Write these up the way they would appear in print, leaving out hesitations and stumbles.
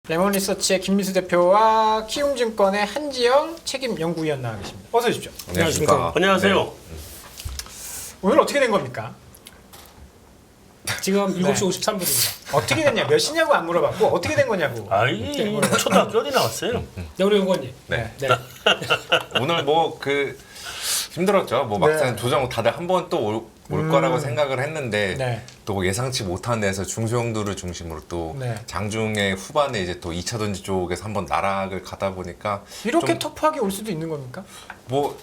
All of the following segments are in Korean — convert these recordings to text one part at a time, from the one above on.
레몬리서치의 김민수 대표와 키움증권의 한지영 책임연구위원 나와 계십니다. 어서 오십시오. 안녕하십니까. 안녕하세요. 네. 오늘 어떻게 된 겁니까? 지금 7시 53분입니다. 어떻게 됐냐, 몇 시냐고 안 물어봤고 어떻게 된 거냐고. 아이, 초등학교 어디 나왔어요? 네, 우리 연구원님. 네. 네. 오늘 뭐 힘들었죠. 뭐 막상 네. 조정 다들 한 번 또 올 거라고 생각을 했는데 네. 또 예상치 못한 데서 중소형도를 중심으로 또 네. 장중에 후반에 이제 또 2차 전지 쪽에서 한번 나락을 가다 보니까 이렇게 좀 터프하게 올 수도 있는 겁니까? 뭐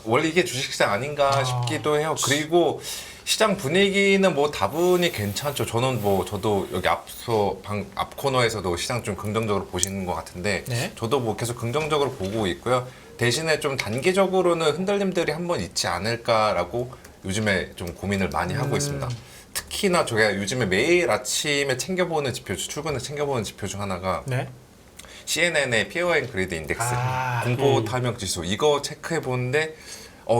원래 이게 주식시장 아닌가 싶기도 해요. 그리고 시장 분위기는 뭐 다분히 괜찮죠. 저도 여기 앞 코너에서도 시장 좀 긍정적으로 보시는 것 같은데 네. 저도 뭐 계속 긍정적으로 보고 있고요. 대신에 좀 단기적으로는 흔들림들이 한번 있지 않을까라고 요즘에 좀 고민을 많이 하고 있습니다. 특히나 제가 요즘에 매일 아침에 챙겨보는 지표, 출근에 챙겨보는 지표 중 하나가 네. CNN의 피어 앤 그리드 인덱스 아, 공포탐욕 지수 이거 체크해 보는데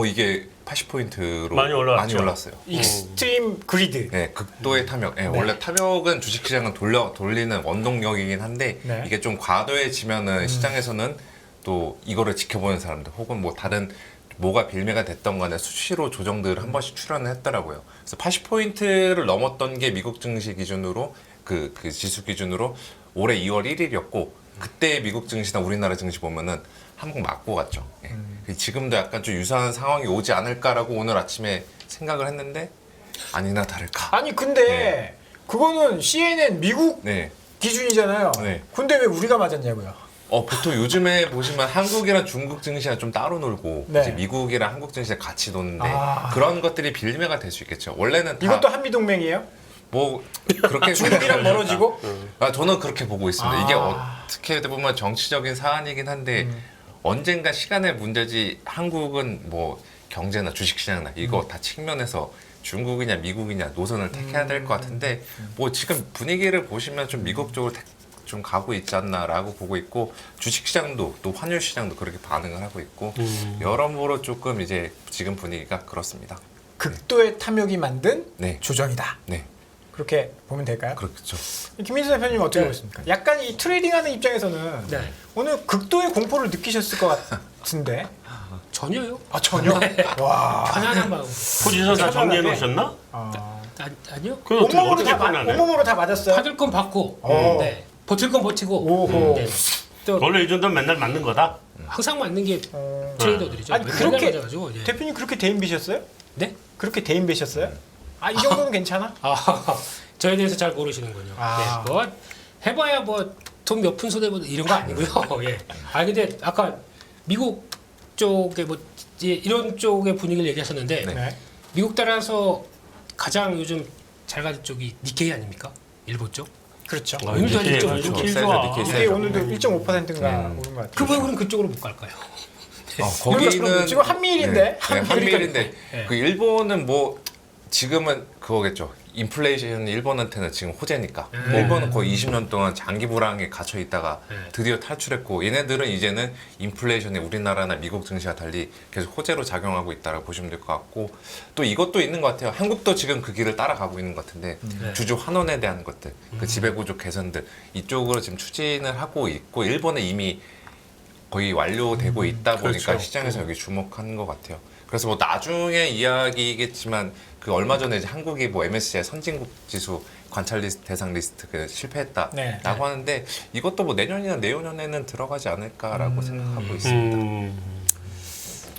이게 80포인트로 많이 올라왔죠. 많이 올랐어요. 익스트림 그리드. 네, 극도의 탐욕. 네, 원래 탐욕은 주식시장은 돌리는 원동력이긴 한데 네. 이게 좀 과도해지면은 시장에서는 또 이거를 지켜보는 사람들 혹은 뭐 다른 뭐가 빌미가 됐던 간에 수시로 조정들을 한 번씩 출연을 했더라고요. 그래서 80포인트를 넘었던 게 미국 증시 기준으로 그 지수 기준으로 올해 2월 1일이었고 그때 미국 증시나 우리나라 증시 보면은 한국 맞고 갔죠. 예. 지금도 약간 좀 유사한 상황이 오지 않을까라고 오늘 아침에 생각을 했는데 아니나 다를까. 아니 근데 그거는 CNN 미국 네. 기준이잖아요. 네. 근데 왜 우리가 맞았냐고요? 보통 요즘에 보시면 한국이랑 중국 증시가 좀 따로 놀고 네. 이제 미국이랑 한국 증시가 같이 노는데 아. 그런 것들이 빌미가 될 수 있겠죠. 원래는 다 이것도 한미 동맹이에요? 뭐 그렇게 중국이랑 멀어지고? 저는 그렇게 보고 있습니다. 이게 아. 어떻게 보면 정치적인 사안이긴 한데 언젠가 시간의 문제지 한국은 뭐 경제나 주식시장이나 이거 다 측면에서 중국이냐 미국이냐 노선을 택해야 될 것 같은데 뭐 지금 분위기를 보시면 좀 미국 쪽으로 좀 가고 있지 않나라고 보고 있고 주식시장도 또 환율시장도 그렇게 반응을 하고 있고 여러모로 조금 이제 지금 분위기가 그렇습니다. 극도의 탐욕이 만든 네. 조정이다. 네, 그렇게 보면 될까요? 그렇죠. 김민수 대표님 어떻게 네. 보십니까? 약간 이 트레이딩하는 입장에서는 네. 오늘 극도의 공포를 느끼셨을 것 같은데 전혀요. 전혀? 와. 편안한 마음. 포지션 다 정리해 놓으셨나? 아니요. 그건 어떻게 온몸으로 다, 편안해? 온몸으로 다 맞았어요? 받을 건 받고, 오. 네. 버틸 건 버티고. 오호. 네. 또 원래 이 정도면 맨날 맞는 거다? 항상 맞는 게 트레이더들이죠. 아니 맨날 그렇게 맞아가지고, 예. 대표님 그렇게 대인배셨어요? 네? 그렇게 대인배셨어요? 아 이 정도는 괜찮아? 저에 대해서 잘 모르시는군요. 아. 네. 뭐 해봐야 뭐 돈 몇 푼 손해 보는 이런 거 아니고요. 예. 근데 아까 미국 쪽에 뭐 이제 이런 쪽의 분위기를 얘기하셨는데 네. 미국 따라서 가장 요즘 잘 가는 쪽이 니케이 아닙니까? 일본 쪽? 그렇죠. 오늘도 니케이 이쪽 그렇죠. 이렇게 좋아. 니케이 이게 세죠. 오늘도 1.5%인가 오른 것 같아요. 그왜 그럼 그쪽으로 못 갈까요? 거기는 지금 한미일인데? 네, 한미일인데 네. 그 일본은 뭐 지금은 그거겠죠. 인플레이션이 일본한테는 지금 호재니까. 일본은 거의 20년 동안 장기 불황에 갇혀 있다가 드디어 탈출했고 얘네들은 이제는 인플레이션이 우리나라나 미국 증시와 달리 계속 호재로 작용하고 있다고 보시면 될 것 같고 또 이것도 있는 것 같아요. 한국도 지금 그 길을 따라가고 있는 것 같은데 주주 환원에 대한 것들, 그 지배구조 개선들 이쪽으로 지금 추진을 하고 있고 일본은 이미 거의 완료되고 있다 보니까 그렇죠. 시장에서 여기 주목하는 것 같아요. 그래서 뭐 나중에 이야기겠지만 그 얼마 전에 이제 한국이 뭐 MSCI 선진국 지수 관찰 리스트 대상 리스트 그 네. 실패했다라고 하는데 이것도 뭐 내년이나 내후년에는 들어가지 않을까라고 생각하고 있습니다.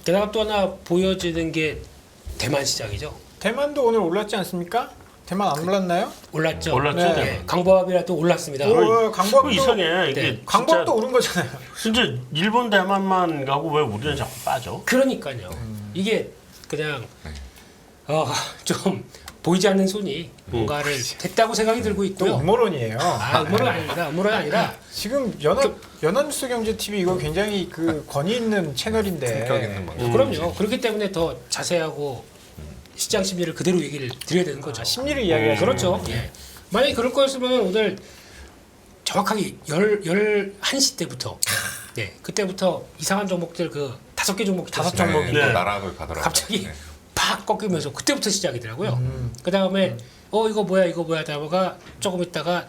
게다가 또 하나 보여지는 게 대만 시장이죠. 대만도 오늘 올랐지 않습니까? 대만 안 올랐나요? 올랐죠. 올랐죠, 네. 대만. 강보합이라도 올랐습니다. 오, 강박도 이상해. 이게 네. 강박도 오른 거잖아요. 진짜 일본 대만만 가고 왜 우리는 자꾸 빠져? 그러니까요. 이게 그냥 좀 보이지 않는 손이 뭔가를 했다고 생각이 들고 또 있고요. 음모론이에요. 음모론 아닙니다. 음모론 아니라 지금 연합뉴스경제 TV 이거 굉장히 그 권위 있는 채널인데. 품격 있는 방송. 그럼요. 그렇기 때문에 더 자세하고 시장 심리를 그대로 얘기를 드려야 되는 거죠. 심리를 이야기하시는 그렇죠. 예. 만약에 그럴 거였으면 오늘 정확하게 11시 때부터 그때부터 이상한 종목들 그 5개 종목이 다섯 있었어요. 종목이 네, 네. 또 나락을 가더라고요. 갑자기 네. 팍 꺾이면서 그때부터 시작이더라고요. 그 다음에 이거 뭐야 하다가 조금 있다가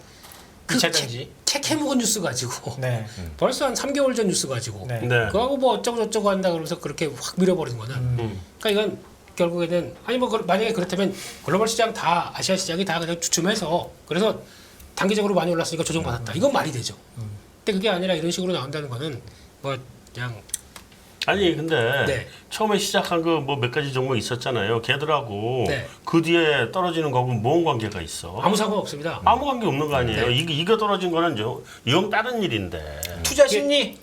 그 2차 전지. 택해 먹은 뉴스 가지고 네. 벌써 한 3개월 전 뉴스 가지고 네. 네. 그거하고 뭐 어쩌고 저쩌고 한다 그러면서 그렇게 확 밀어버리는 거는 그러니까 이건 결국에는 아니 뭐 만약에 그렇다면 글로벌 시장 다 아시아 시장이 다 그냥 주춤해서 그래서 단기적으로 많이 올랐으니까 조정받았다 이건 말이 되죠. 근데 그게 아니라 이런 식으로 나온다는 거는 뭐 그냥 아니 근데 네. 처음에 시작한 그 뭐 몇 가지 종목 있었잖아요. 걔들하고 네. 그 뒤에 떨어지는 거하고 뭔 관계가 있어? 아무 상관 없습니다. 아무 관계 없는 거 아니에요. 네. 이게 떨어진 거는 영 다른 일인데. 투자 심리.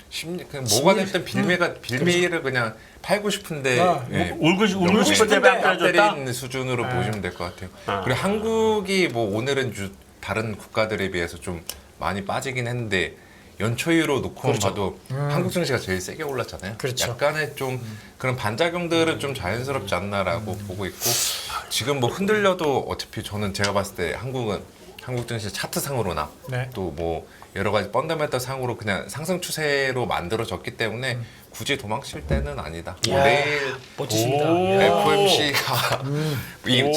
그냥 뭐가 됐든 빌미를 그냥 팔고 싶은데 아, 예, 울고 싶은데 싶은데 안 딱 떨어졌다. 때리는 수준으로 보시면 될 것 같아요. 아. 그리고 한국이 뭐 오늘은 다른 국가들에 비해서 좀 많이 빠지긴 했는데 연초이로 놓고만 봐도 한국 증시가 제일 세게 올랐잖아요. 그렇죠. 약간의 좀 그런 반작용들은 좀 자연스럽지 않나라고 보고 있고 지금 뭐 흔들려도 어차피 저는 제가 봤을 때 한국 증시 차트상으로나 네. 또 뭐 여러 가지 펀더멘털 상으로 그냥 상승 추세로 만들어졌기 때문에 굳이 도망칠 때는 아니다. 뭐 이야. 내일 멋지십니다. 오. 예. FOMC가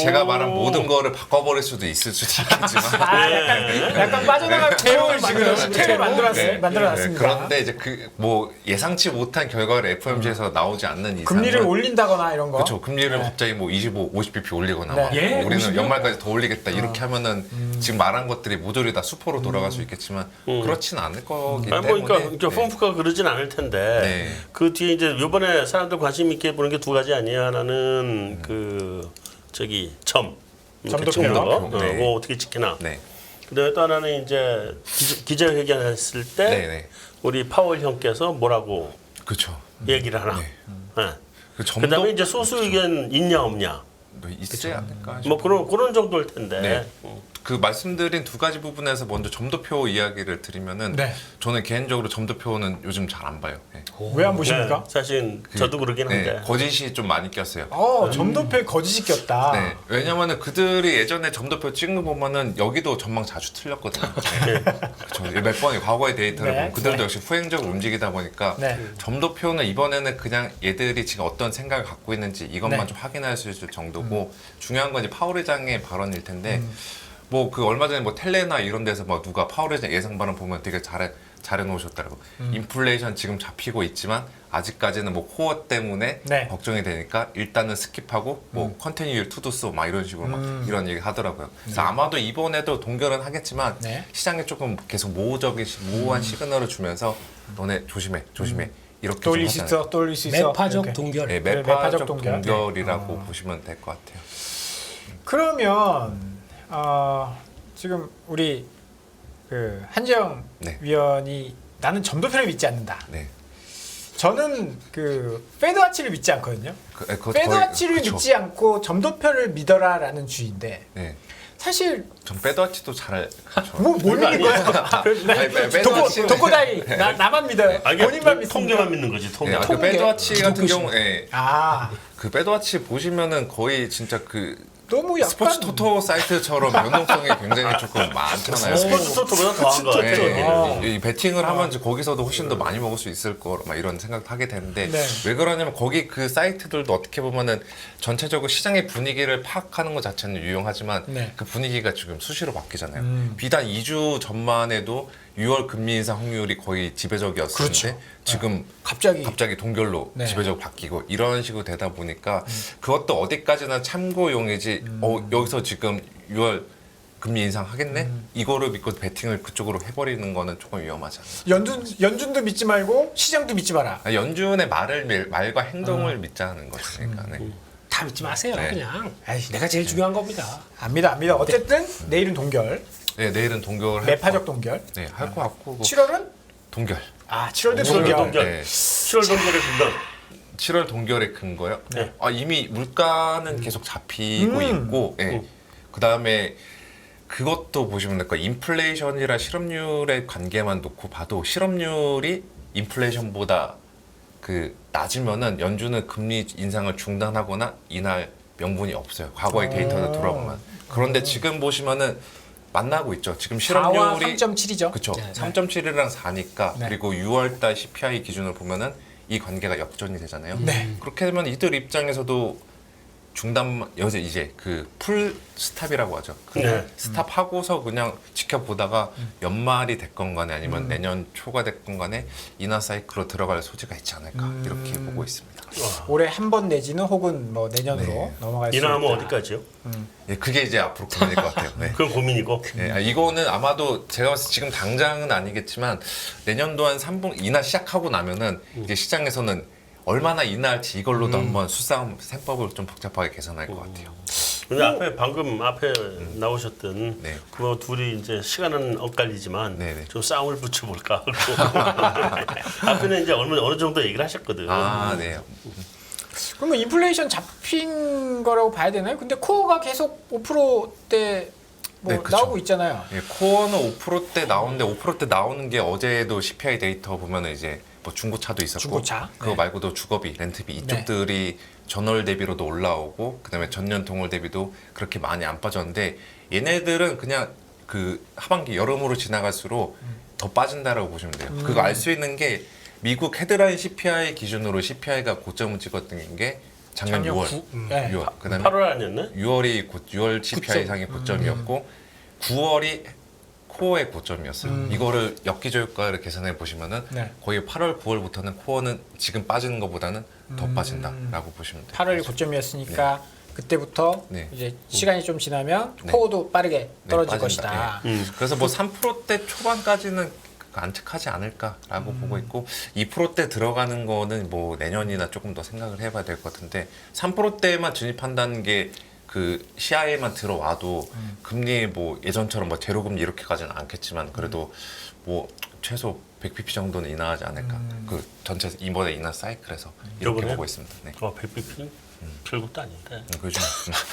제가 말한 모든 거를 바꿔버릴 수도 있을 수도 있겠지만 아, 약간 빠져나갈 태용을 지금 네. 태를 네. 만들어놨습니다. 그런데 이제 그 뭐 예상치 못한 결과를 FOMC에서 나오지 않는 이상은 금리를 올린다거나 이런 거. 그렇죠. 금리를 갑자기 뭐 25, 50bp 올리거나 네. 막 예? 우리는 50이요? 연말까지 더 올리겠다 이렇게 하면은 지금 말한 것들이 모조리 다 수포로 돌아갈 수 있겠지만 그렇진 않을 거기 아니 때문에 뭐 그러니까 펌프가 그러진 않을 텐데 네. 그 뒤에 이제 이번에 사람들 관심 있게 보는 게 두 가지 아니에요. 하나는 그 저기 점도표. 점도 네. 그거 어떻게 지키나. 네. 그다음에 또 하나는 이제 기자회견했을 때 네네. 우리 파월 형께서 뭐라고 그렇죠. 얘기를 하나. 네. 그 점도 그다음에 이제 소수 의견 있냐 없냐. 뭐 있지 않을까 뭐 그런 정도일 텐데. 네. 그 말씀드린 두 가지 부분에서 먼저 점도표 이야기를 드리면은 네. 저는 개인적으로 점도표는 요즘 잘 안 봐요. 네. 왜 안 보십니까? 사실 저도 그러긴 한데. 네, 거짓이 좀 많이 꼈어요. 점도표에 거짓이 꼈다. 네, 왜냐면은 그들이 예전에 점도표 찍는 거 보면은 여기도 전망 자주 틀렸거든요. 네. 그렇죠. 몇 번이 과거의 데이터를 네. 보면 그들도 네. 역시 후행적으로 움직이다 보니까 네. 점도표는 이번에는 그냥 얘들이 지금 어떤 생각을 갖고 있는지 이것만 네. 좀 확인할 수 있을 정도고 중요한 건 이제 파월 의장의 발언일 텐데 뭐 그 얼마 전에 뭐 텔레나 이런 데서 뭐 누가 파월 의장 예상 발언 보면 되게 잘해 놓으셨더라고. 인플레이션 지금 잡히고 있지만 아직까지는 뭐 코어 때문에 네. 걱정이 되니까 일단은 스킵하고 뭐 컨티뉴 투두스 막 이런 식으로 막 이런 얘기 하더라고요. 그래서 아마도 이번에도 동결은 하겠지만 네. 시장에 조금 계속 모호한 시그널을 주면서 너네 조심해 이렇게 좀 떠올릴 수 하잖아요. 있어, 떠올릴 수 있어. 매파적 이렇게. 동결. 네, 네, 매파적 매파적 동결. 동결이라고 보시면 될 것 같아요. 그러면 지금 우리 그 한지영 네. 위원이 나는 점도표를 믿지 않는다. 네. 저는 그 페드와치를 믿지 않거든요. 그것도 페드와치를 거의- 그쵸. 믿지 않고 점도표를 믿어라라는 주의인데 네. 사실 전 빼도아치도 잘 그렇죠. 뭘 믿는 거예요? 아니, 페드와치는- 도코다이 나만 믿어요. 아, 이게 본인만 믿습니다. 통계만 믿는 거지. 통계. 네, 그 통계. 빼도아치 같은 경우에 아 그 빼도아치 보시면은 거의 진짜 그 너무 약간 스포츠 토토 사이트처럼 변동성이 굉장히 조금 많잖아요. 스포츠 토토보다 더한 거 같아요. 네. 이 베팅을 하면 이제 거기서도 훨씬 더 많이 먹을 수 있을 거 막 이런 생각을 하게 되는데 네. 왜 그러냐면 거기 그 사이트들도 어떻게 보면은 전체적으로 시장의 분위기를 파악하는 것 자체는 유용하지만 네. 그 분위기가 지금 수시로 바뀌잖아요. 비단 2주 전만 해도 6월 금리 인상 확률이 거의 지배적이었는데 그렇죠. 지금 갑자기 동결로 네. 지배적으로 바뀌고 이런 식으로 되다 보니까 그것도 어디까지나 참고용이지 여기서 지금 6월 금리 인상 하겠네? 이거를 믿고 베팅을 그쪽으로 해버리는 거는 조금 위험하지 않나. 연준도 믿지 말고 시장도 믿지 마라. 연준의 말과 행동을 믿자는 것이니까. 네. 다 믿지 마세요. 네. 그냥 아이, 내가 제일 중요한 겁니다. 압니다. 어쨌든 내일은 동결, 네, 내일은 동결을 매파적 동결. 네, 할 것 같고 7월은 7월도 7월도 동결. 동결. 네. 7월 동결의 근거. 7월 동결의 근거요? 네. 이미 물가는 계속 잡히고 있고, 예. 그 다음에 그것도 보시면 될 거예요. 인플레이션이랑 실업률의 관계만 놓고 봐도 실업률이 인플레이션보다 그 낮으면은 연준은 금리 인상을 중단하거나 인할 명분이 없어요. 과거의 데이터를 돌아보면. 그런데 지금 보시면은 만나고 있죠. 지금 4와 실업률이 3.7이죠. 그렇죠. 네. 3.7이랑 4니까 네. 그리고 6월달 CPI 기준으로 보면은 이 관계가 역전이 되잖아요. 네. 그렇게 되면 이들 입장에서도 여기서 이제 그 풀 스탑이라고 하죠. 그 네. 스탑하고서 그냥 지켜보다가 연말이 됐건 간에 아니면 내년 초가 됐건 간에 인하 사이클로 들어갈 소지가 있지 않을까 이렇게 보고 있습니다. 올해 한 번 내지는 혹은 뭐 내년으로 네. 넘어갈 수 인하하면 있다. 어디까지요? 예, 그게 이제 앞으로 고민일 것 같아요. 네. 그건 고민이고. 예, 이거는 아마도 제가 봤을 때 지금 당장은 아니겠지만 내년도 한 3분 인하 시작하고 나면은 이제 시장에서는 얼마나 인하할지 이걸로도 한번 수싸움 셈법을 좀 복잡하게 계산할 것 같아요. 근데 방금 앞에 나오셨던 네. 그거 둘이 이제 시간은 엇갈리지만 네네. 좀 싸움을 붙여볼까 하고 앞에는 이제 어느 정도 얘기를 하셨거든. 아, 네. 그러면 인플레이션 잡힌 거라고 봐야 되나요? 근데 코어가 계속 5%대 뭐 네, 그쵸. 나오고 있잖아요. 예, 코어는 5%대 나오는데 5%대 나오는 게 어제도 CPI 데이터 보면은 이제 뭐 중고차도 있었고 중고차? 그거 네. 말고도 주거비, 렌트비 이쪽들이 전월 대비로도 올라오고 그다음에 전년 동월 대비도 그렇게 많이 안 빠졌는데 얘네들은 그냥 그 하반기 여름으로 지나갈수록 더 빠진다라고 보시면 돼요. 그거 알 수 있는 게 미국 헤드라인 CPI 기준으로 CPI가 고점을 찍었던 게 작년 6월. 네. 6월. 그다음에 8월 아니었나? 6월 CPI 상의 고점이었고 9월이 코어의 고점이었어요. 이거를 역기조율가를 계산해 보시면은 네. 거의 8월, 9월부터는 코어는 지금 빠지는 것보다는 더 빠진다라고 보시면 돼요. 8월이 고점이었으니까 그때부터 네. 이제 시간이 좀 지나면 네. 코어도 빠르게 떨어질 빠진다. 것이다. 예. 그래서 뭐 3%대 초반까지는 안착하지 않을까라고 보고 있고 2%대 들어가는 거는 뭐 내년이나 조금 더 생각을 해봐야 될 것 같은데 3%대만 진입한다는 게 그 시야에만 들어와도 금리 뭐 예전처럼 뭐 제로 금리 이렇게까지는 않겠지만 그래도 뭐 최소 100bp 정도는 인하하지 않을까. 그 전체 이번에 인하 사이클에서 이렇게 요번에? 보고 있습니다. 네. 100bp? 별것도 아닌데. 그죠.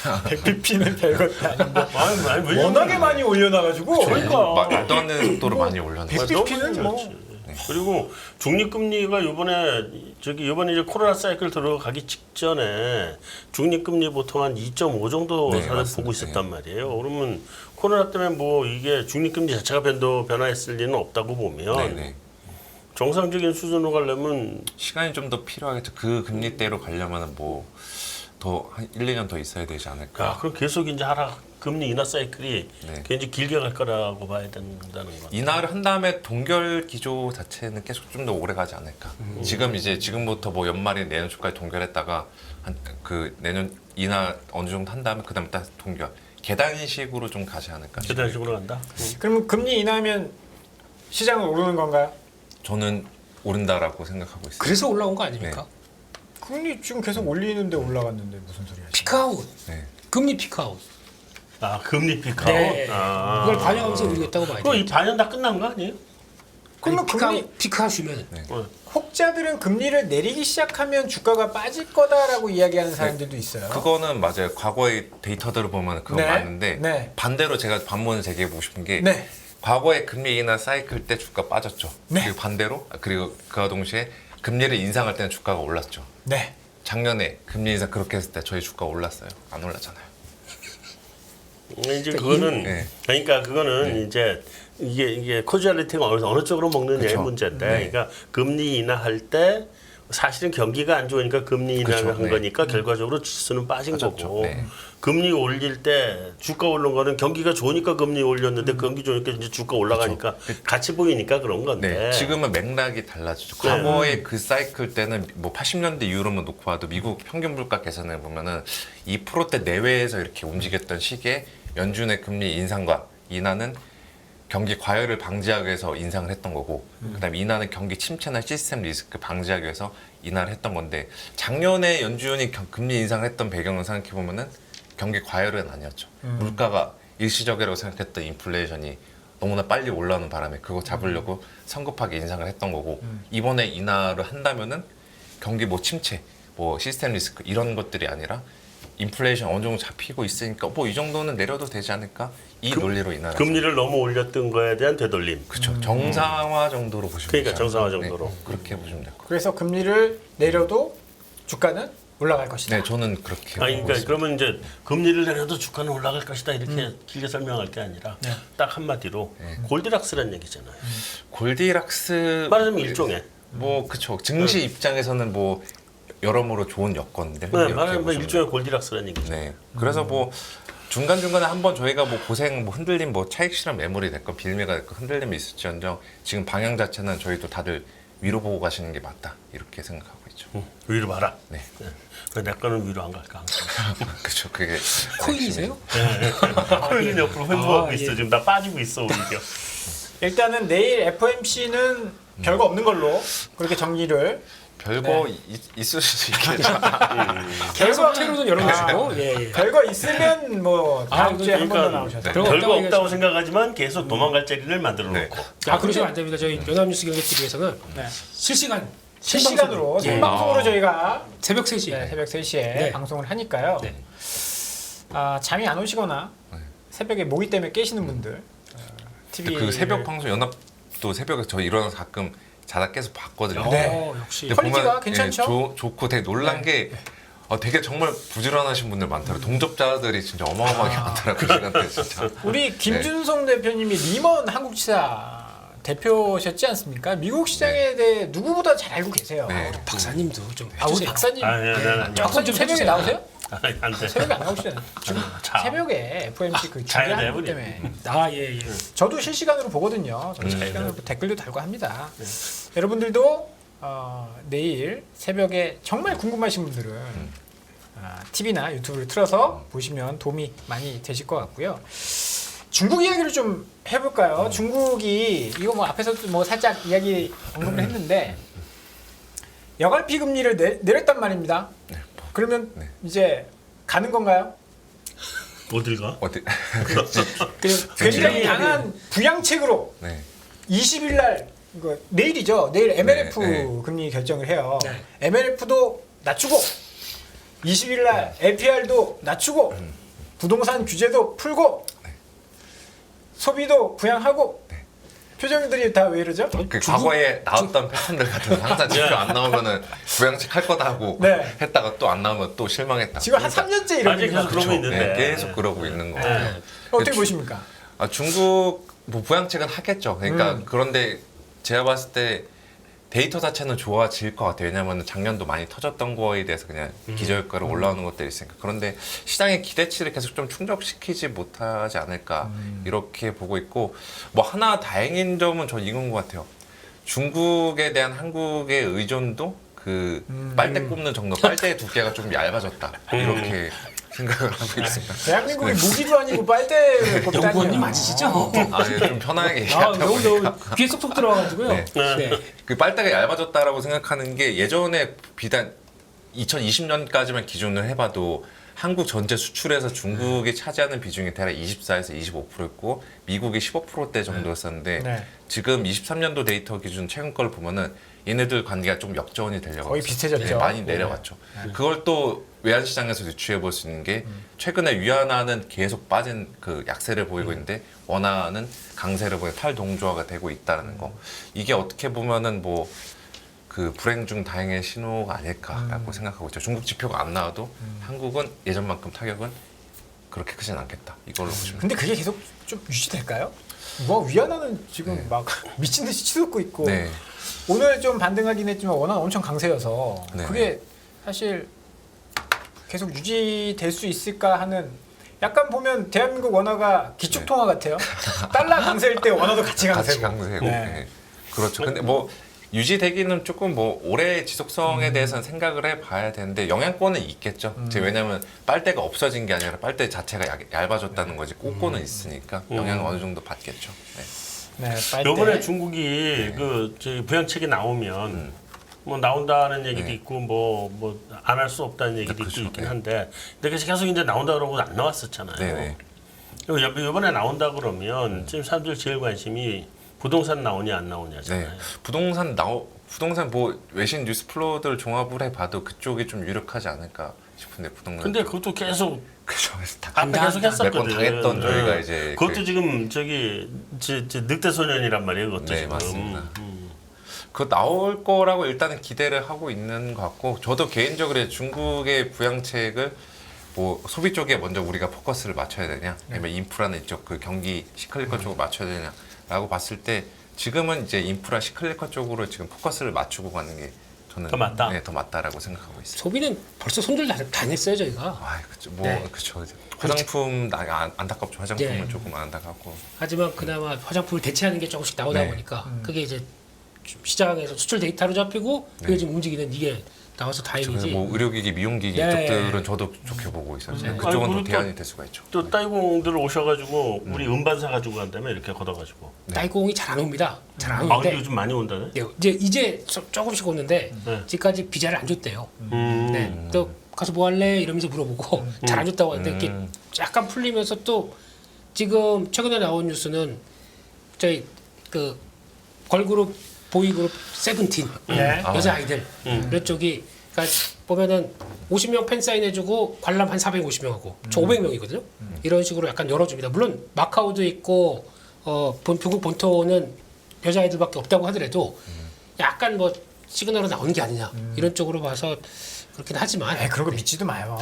100bp는 별것도 아닌데 아니, 왜냐면 워낙에 많이 올려놔가지고 말도 안 되는 속도로 많이 올렸는데. 100bp는 뭐 그리고 중립금리가 이번에 이제 코로나 사이클 들어가기 직전에 중립금리 보통 한 2.5 정도 네, 사람 맞습니다. 보고 있었단 말이에요. 그러면 코로나 때문에 뭐 이게 중립금리 자체가 변화했을 리는 없다고 보면 네네. 정상적인 수준으로 가려면 시간이 좀 더 필요하겠죠. 그 금리대로 가려면 뭐 더 한 1, 2년 더 있어야 되지 않을까. 그럼 계속 이제 금리 인하 사이클이 네. 굉장히 길게 갈 거라고 봐야 된다는 거. 인하를 한 다음에 동결 기조 자체는 계속 좀 더 오래 가지 않을까. 지금부터 뭐 연말에 내년 초까지 동결했다가 그 내년 인하 어느 정도 한 다음에 그다음에 딱 동결. 계단식으로 좀 가지 않을까. 계단식으로 간다. 그러면 금리 인하하면 시장은 오르는 건가요? 저는 오른다라고 생각하고 있어요. 그래서 올라온 거 아닙니까? 금리 지금 계속 올리는데 올라갔는데 무슨 소리 하시는 피크아웃. 네. 금리 피크아웃. 금리 피크아웃. 네. 그걸 반영하면서 우리겠다고 봐야 그거 돼. 이 반영 다 끝난 거 아니에요? 그러면 금리 피크하시면 혹자들은 금리를 내리기 시작하면 주가가 빠질 거다라고 이야기하는 사람들도 있어요. 그거는 맞아요. 과거의 데이터들을 보면 그건 네. 맞는데 네. 반대로 제가 반문을 제기해보고 싶은 게 네. 과거에 금리 인하 사이클 때 주가 빠졌죠. 네. 그리고 반대로 그리고 그와 동시에 금리를 인상할 때는 주가가 올랐죠. 네. 작년에 금리 인상 그렇게 했을 때 저희 주가 올랐어요. 안 올랐잖아요. 이제 그거는 네. 그러니까 그거는 이제 이게 코주얼리티가 어느 쪽으로 먹느냐의 그쵸. 문제인데, 네. 그러니까 금리 인하할 때 사실은 경기가 안 좋으니까 금리 인하를 그쵸. 한 네. 거니까 결과적으로 지수는 빠진 빠졌죠. 거고, 네. 금리 올릴 때 주가 오른 거는 경기가 좋으니까 금리 올렸는데 경기 좋으니까 이제 주가 올라가니까 같이 보이니까 그런 건데. 네, 지금은 맥락이 달라지죠. 네. 과거의 그 사이클 때는 뭐 80년대 이후로만 놓고 봐도 미국 평균 물가 계산해 보면은 2%대 내외에서 이렇게 움직였던 시기에 연준의 금리 인상과 인하는 경기 과열을 방지하기 위해서 인상을 했던 거고, 그다음에 인하는 경기 침체나 시스템 리스크 방지하기 위해서 인하를 했던 건데, 작년에 연준이 금리 인상을 했던 배경을 생각해 보면은 경기 과열은 아니었죠. 물가가 일시적이라고 생각했던 인플레이션이 너무나 빨리 올라오는 바람에 그거 잡으려고 성급하게 인상을 했던 거고, 이번에 인하를 한다면은 경기 뭐 침체, 뭐 시스템 리스크 이런 것들이 아니라 인플레이션 어느 정도 잡히고 있으니까 뭐 이 정도는 내려도 되지 않을까? 이 논리로 인하를 금리를 너무 올렸던 거에 대한 되돌림. 그렇죠. 정상화 정도로 보시면 그러니까 되죠. 정상화 정도로. 그렇게 보시면 될 것 같아요. 그래서 금리를 내려도 주가는 올라갈 것이다. 네, 저는 그렇게 보고 그러니까 있습니다. 그러면 이제 금리를 내려도 주가는 올라갈 것이다 이렇게 길게 설명할 게 아니라 딱 한마디로 골디락스란 얘기잖아요. 골디락스 말하자면 일종의 뭐 그쵸. 증시 입장에서는 뭐 여러모로 좋은 여건들. 네, 이렇게 말하면 보시면 일종의 골디락스라는 얘기죠. 네. 그래서 뭐 중간 중간에 한번 저희가 뭐 고생, 뭐 흔들림, 뭐 차익 실현 매물이 됐건 빌미가 됐건 흔들림이 있을지언정 지금 방향 자체는 저희도 다들 위로 보고 가시는 게 맞다 이렇게 생각하고 있죠. 위로 봐라. 네. 내 거는 위로 안 갈까? 그렇죠. 그게 코인이세요? 코인은 옆으로 횡보하고 아, 있어. 예. 지금 나 빠지고 있어 오히려. 일단은 내일 FOMC는 별거 없는 걸로 그렇게 정리를. 별거 있을 수도 있겠죠. 계속 테러는 열어놓으시고 예. 별거 있으면 뭐 다음 아, 주에 한 번 더 그러니까 나오셔서. 별거 별거 없다고 없다고 생각하지만 계속 도망갈 자리를 만들어 네. 놓고. 아 그러시면 안 됩니다. 저희 연합뉴스 경제TV에서는 네. 실시간 실시간으로 생방송으로, 생방송으로 아. 저희가 새벽 3시 네, 새벽 3시에 네. 방송을 하니까요. 네. 아, 잠이 안 오시거나 새벽에 모기 때문에 깨시는 분들 TV 그 새벽 방송 연합도 새벽에 저 일어나서 가끔 자다 깨서 봤거든요. 네. 역시 근데 퀄리티가 보면, 괜찮죠? 좋고 되게 놀란 게 되게 정말 부지런하신 분들 많더라고요. 동접자들이 진짜 어마어마하게 많더라고요. 그 시간대 진짜. 우리 김준성 대표님이 리먼 한국지사 대표셨지 않습니까? 미국 시장에 대해 누구보다 잘 알고 계세요. 네. 박사님도 좀 아, 우리 해주세요. 박사님 아니. 박사님 좀 새벽에 해주세요. 나오세요? 안 돼. 새벽에 안 나오시잖아요. 지금 자. 새벽에 FOMC 그 자야 준비하는 것 돼, 때문에 아 예. 저도 실시간으로 보거든요. 저도 실시간으로 댓글도 달고 합니다. 여러분들도 내일 새벽에 정말 궁금하신 분들은 TV나 유튜브를 틀어서 보시면 도움이 많이 되실 것 같고요. 중국 이야기를 좀 해볼까요? 중국이 이거 뭐 앞에서도 뭐 살짝 이야기 언급을 했는데 여갈피 금리를 내렸단 말입니다. 그러면 네. 이제 가는 건가요? 어딜 가? 어디? 굉장히 강한 부양책으로 네. 20일 날 이거 내일이죠. 내일 MLF 네, 네. 금리 결정을 해요. 네. MLF도 낮추고 20일 날 LPR도 낮추고 부동산 규제도 풀고 소비도 부양하고 표정들이 다 왜 이러죠? 그 과거에 나왔던 패턴들 같은 항상 지표 안 나오면은 부양책 할 거다 하고 네. 했다가 또 안 나오면 또 실망했다. 지금 한 3년째 이러고 아직 있는 계속 것 그러고 같아요. 있는데. 네, 계속 그러고 있는 거 같아요. 네. 어떻게 보십니까? 중국 뭐 부양책은 하겠죠. 그러니까 그런데 제가 봤을 때 데이터 자체는 좋아질 것 같아요. 왜냐하면 작년도 많이 터졌던 거에 대해서 그냥 기저효과로 올라오는 것들이 있으니까. 그런데 시장의 기대치를 계속 좀 충족시키지 못하지 않을까 이렇게 보고 있고, 뭐 하나 다행인 점은 전 이건 것 같아요. 중국에 대한 한국의 의존도 그 빨대 꼽는 정도, 빨대의 두께가 좀 얇아졌다 이렇게 생각을 하고 있습니다. 대한민국이 무기도 아니고 빨대를 꼽다니요. 연구원님 맞으시죠? 좀 편하게 아, 얘기하다 너무 보니까. 귀에 쏙쏙 들어가가지고요. 네. 네. 그 빨대가 얇아졌다라고 생각하는 게 예전에 비단 2020년까지만 기준을 해봐도 한국 전체 수출에서 중국이 차지하는 비중이 대략 24에서 25%였고 미국이 15%대 정도였었는데 네. 지금 23년도 데이터 기준 최근 걸 보면은 얘네들 관계가 좀 역전이 되려고 거의 비슷해졌죠. 많이 내려갔죠. 그걸 또 외환시장에서 유추해 볼 수 있는 게 최근에 위안화는 계속 빠진 그 약세를 보이고 있는데 원화는 강세를 보이는 탈동조화가 되고 있다는 거. 이게 어떻게 보면은 뭐 그 불행 중 다행의 신호가 아닐까라고 생각하고 있죠. 중국 지표가 안 나와도 한국은 예전만큼 타격은 그렇게 크진 않겠다. 이걸로 보시면. 근데 그게 계속 좀 유지될까요? 뭐 위안화는 지금 막 미친 듯이 치솟고 있고 네. 오늘 좀 반등하긴 했지만 원화는 엄청 강세여서 네. 그게 사실 계속 유지될 수 있을까 하는, 약간 보면 대한민국 원화가 기축통화 같아요. 달러 강세일 때 원화도 같이 같이 강세고. 강세고. 네. 네. 그렇죠. 근데 뭐 유지되기는 조금 뭐 오래 지속성에 대해서는 생각을 해봐야 되는데 영향권은 있겠죠. 왜냐하면 빨대가 없어진 게 아니라 빨대 자체가 얇아졌다는 거지. 꽂고는 있으니까 영향을 어느 정도 받겠죠. 네. 네, 빨대. 요번에 중국이 그 저기 부양책이 나오면 뭐 나온다는 얘기도 네. 있고 뭐 안 할 수 없다는 얘기도 그렇죠. 있긴 네. 한데 근데 계속 이제 나온다 그러고 안 나왔었잖아요. 네네. 요번에 나온다 그러면 지금 사람들 제일 관심이 부동산 나오냐 안 나오냐잖아요. 네. 부동산 뭐 외신 뉴스 플로우들 종합을 해봐도 그쪽이 좀 유력하지 않을까 싶은데 부동산. 근데 그것도 계속 그죠. 앞에 계속 했었거든. 몇번 당했던 저희가 이제 그것도 그- 지금 저기 늑대 소년이란 말이에요. 그것도 네, 지금. 맞습니다. 그거 나올 거라고 일단은 기대를 하고 있는 것 같고, 저도 개인적으로 중국의 부양책을 뭐 소비 쪽에 먼저 우리가 포커스를 맞춰야 되냐, 아니면 인프라는 이쪽 그 경기 시클리컬 쪽으로 맞춰야 되냐라고 봤을 때 지금은 이제 인프라 시클리컬 쪽으로 지금 포커스를 맞추고 가는 게 저는 더 맞다? 네, 더 맞다라고 생각하고 있어요. 소비는 벌써 손절 다 했어요 저희가. 아, 그렇죠. 네. 그렇죠. 화장품 안타깝죠. 화장품은 네. 조금 안타깝고. 하지만 그나마 화장품을 대체하는 게 조금씩 나오다 네. 보니까 그게 이제 시장에서 수출 데이터로 잡히고 그게 네. 지금 움직이는 이게 나와서 그래서 다행이지. 뭐 의료기기, 미용기기 네. 이쪽들은 저도 좋게 보고 있어요. 그쪽은 아니, 더 그리고 대안이 될 수가 있죠. 또 따이공들 오셔가지고 우리 음반 사가지고 간다며 이렇게 걷어가지고. 딸공이 잘 안 옵니다. 잘 안 아 근데 오는데 요즘 많이 온다네. 네, 이제 조금씩 오는데 네. 지금까지 비자를 안 줬대요. 음. 네, 또 가서 뭐 할래 이러면서 물어보고 잘 안 줬다고 하는데 이게 음. 약간 풀리면서 또 지금 최근에 나온 뉴스는 저희 그 걸그룹 보이그룹 세븐틴 네. 여자 아이들 이런 쪽이 그러니까 보면은 50명 팬 사인해주고 관람 한 450명하고 총 500명이거든요. 이런 식으로 약간 열어줍니다. 물론 마카오도 있고 중국 본토는 여자 아이들밖에 없다고 하더라도 약간 뭐 시그널로 나오는 게 아니냐 이런 쪽으로 봐서 그렇긴 하지만 그런 거 믿지도 마요.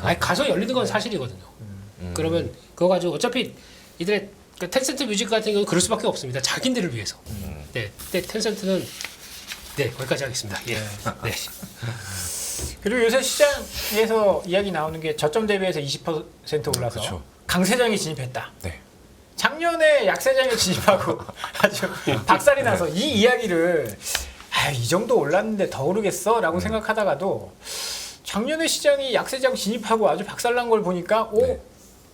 아니, 가서 열리는 건 사실이거든요. 그러면 그거 가지고 어차피 이들의 그 텐센트 뮤직 같은 경우는 그럴 수밖에 없습니다. 자기들을 위해서. 네, 근데 텐센트는 네 거기까지 하겠습니다. 예. 네. 그리고 요새 시장에서 이야기 나오는 게 저점 대비해서 20% 올라서 그쵸. 강세장에 진입했다. 네. 작년에 약세장에 진입하고 아주 박살이 나서 이 이야기를 이 정도 올랐는데 더 오르겠어라고 생각하다가도 작년에 시장이 약세장 진입하고 아주 박살난 걸 보니까 네.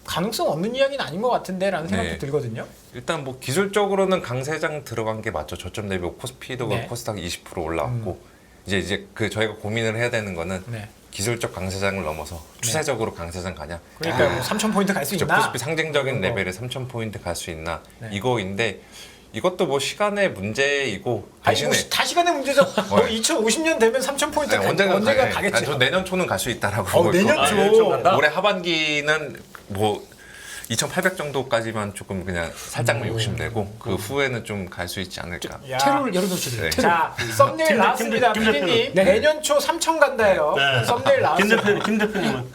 가능성 없는 이야기는 아닌 것 같은데라는 생각도 네. 들거든요. 일단 뭐 기술적으로는 강세장 들어간 게 맞죠. 저점 대비 코스피도 네. 코스닥 20% 올라왔고 이제 그 저희가 고민을 해야 되는 거는 네. 기술적 강세장을 넘어서 추세적으로 강세장 가냐. 그러니까 뭐 3,000포인트 갈 수 그렇죠. 있나? 코스피 상징적인 그거. 레벨에 3,000포인트 갈 수 있나 네. 이거인데 이것도 뭐 시간의 문제이고 아니 대신에 뭐 다 시간의 문제죠. 2050년 되면 3,000포인트 아니, 언젠가 가겠죠. 저 내년 초는 갈 수 있다라고 보고 내년 있고. 초. 내년 초 간다? 올해 하반기는 뭐 2,800 정도까지만 조금 그냥 살짝만 욕심내고 그 후에는 좀 갈 수 있지 않을까. 야. 테러를 열어놓으셔야 네. 돼요. 자, 썸네일 나왔습니다. 김 피디님. 대표는. 네. 내년 초 3,000 간다예요. 네. 썸네일 나왔어요. 김 대표님은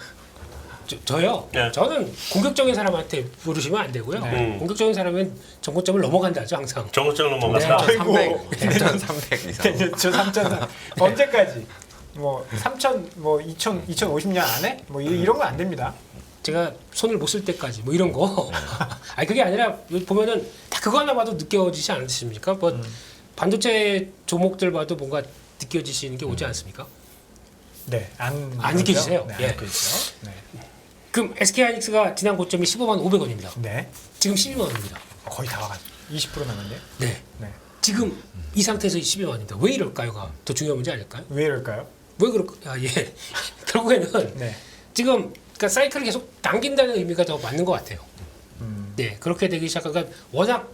저요. 네. 저는 공격적인 사람한테 부르시면 안 되고요. 공격적인 사람은 정고점을 넘어간다죠 항상. 정거장 넘어갔다. 아이고. 300 이상. 내년 초 3,000 언제까지? 뭐 3,000, 뭐 2050년 안에? 뭐 이런 건 안 됩니다. 제가 손을 못 쓸 때까지 뭐 이런 거. 아니 그게 아니라 보면은 다 그거 하나 봐도 느껴지지 않으십니까? 뭐 반도체 종목들 봐도 뭔가 느껴지시는 게 오지 않습니까? 네, 안 느껴지세요? 네, 예. 안 느껴지죠. 네. 그럼 SK하이닉스가 지난 고점이 15만 500원입니다. 네, 지금 12만 원입니다. 거의 다 와가지고 20% 남았네요. 네. 네, 지금 이 상태에서 12만 원입니다. 왜 이럴까요가 더 중요한 문제 아닐까요? 왜 이럴까요? 왜 그럴까? 예. 결국에는 네, 지금 그러니까 사이클을 계속 당긴다는 의미가 더 맞는 것 같아요. 네, 그렇게 되기 시작하니까 워낙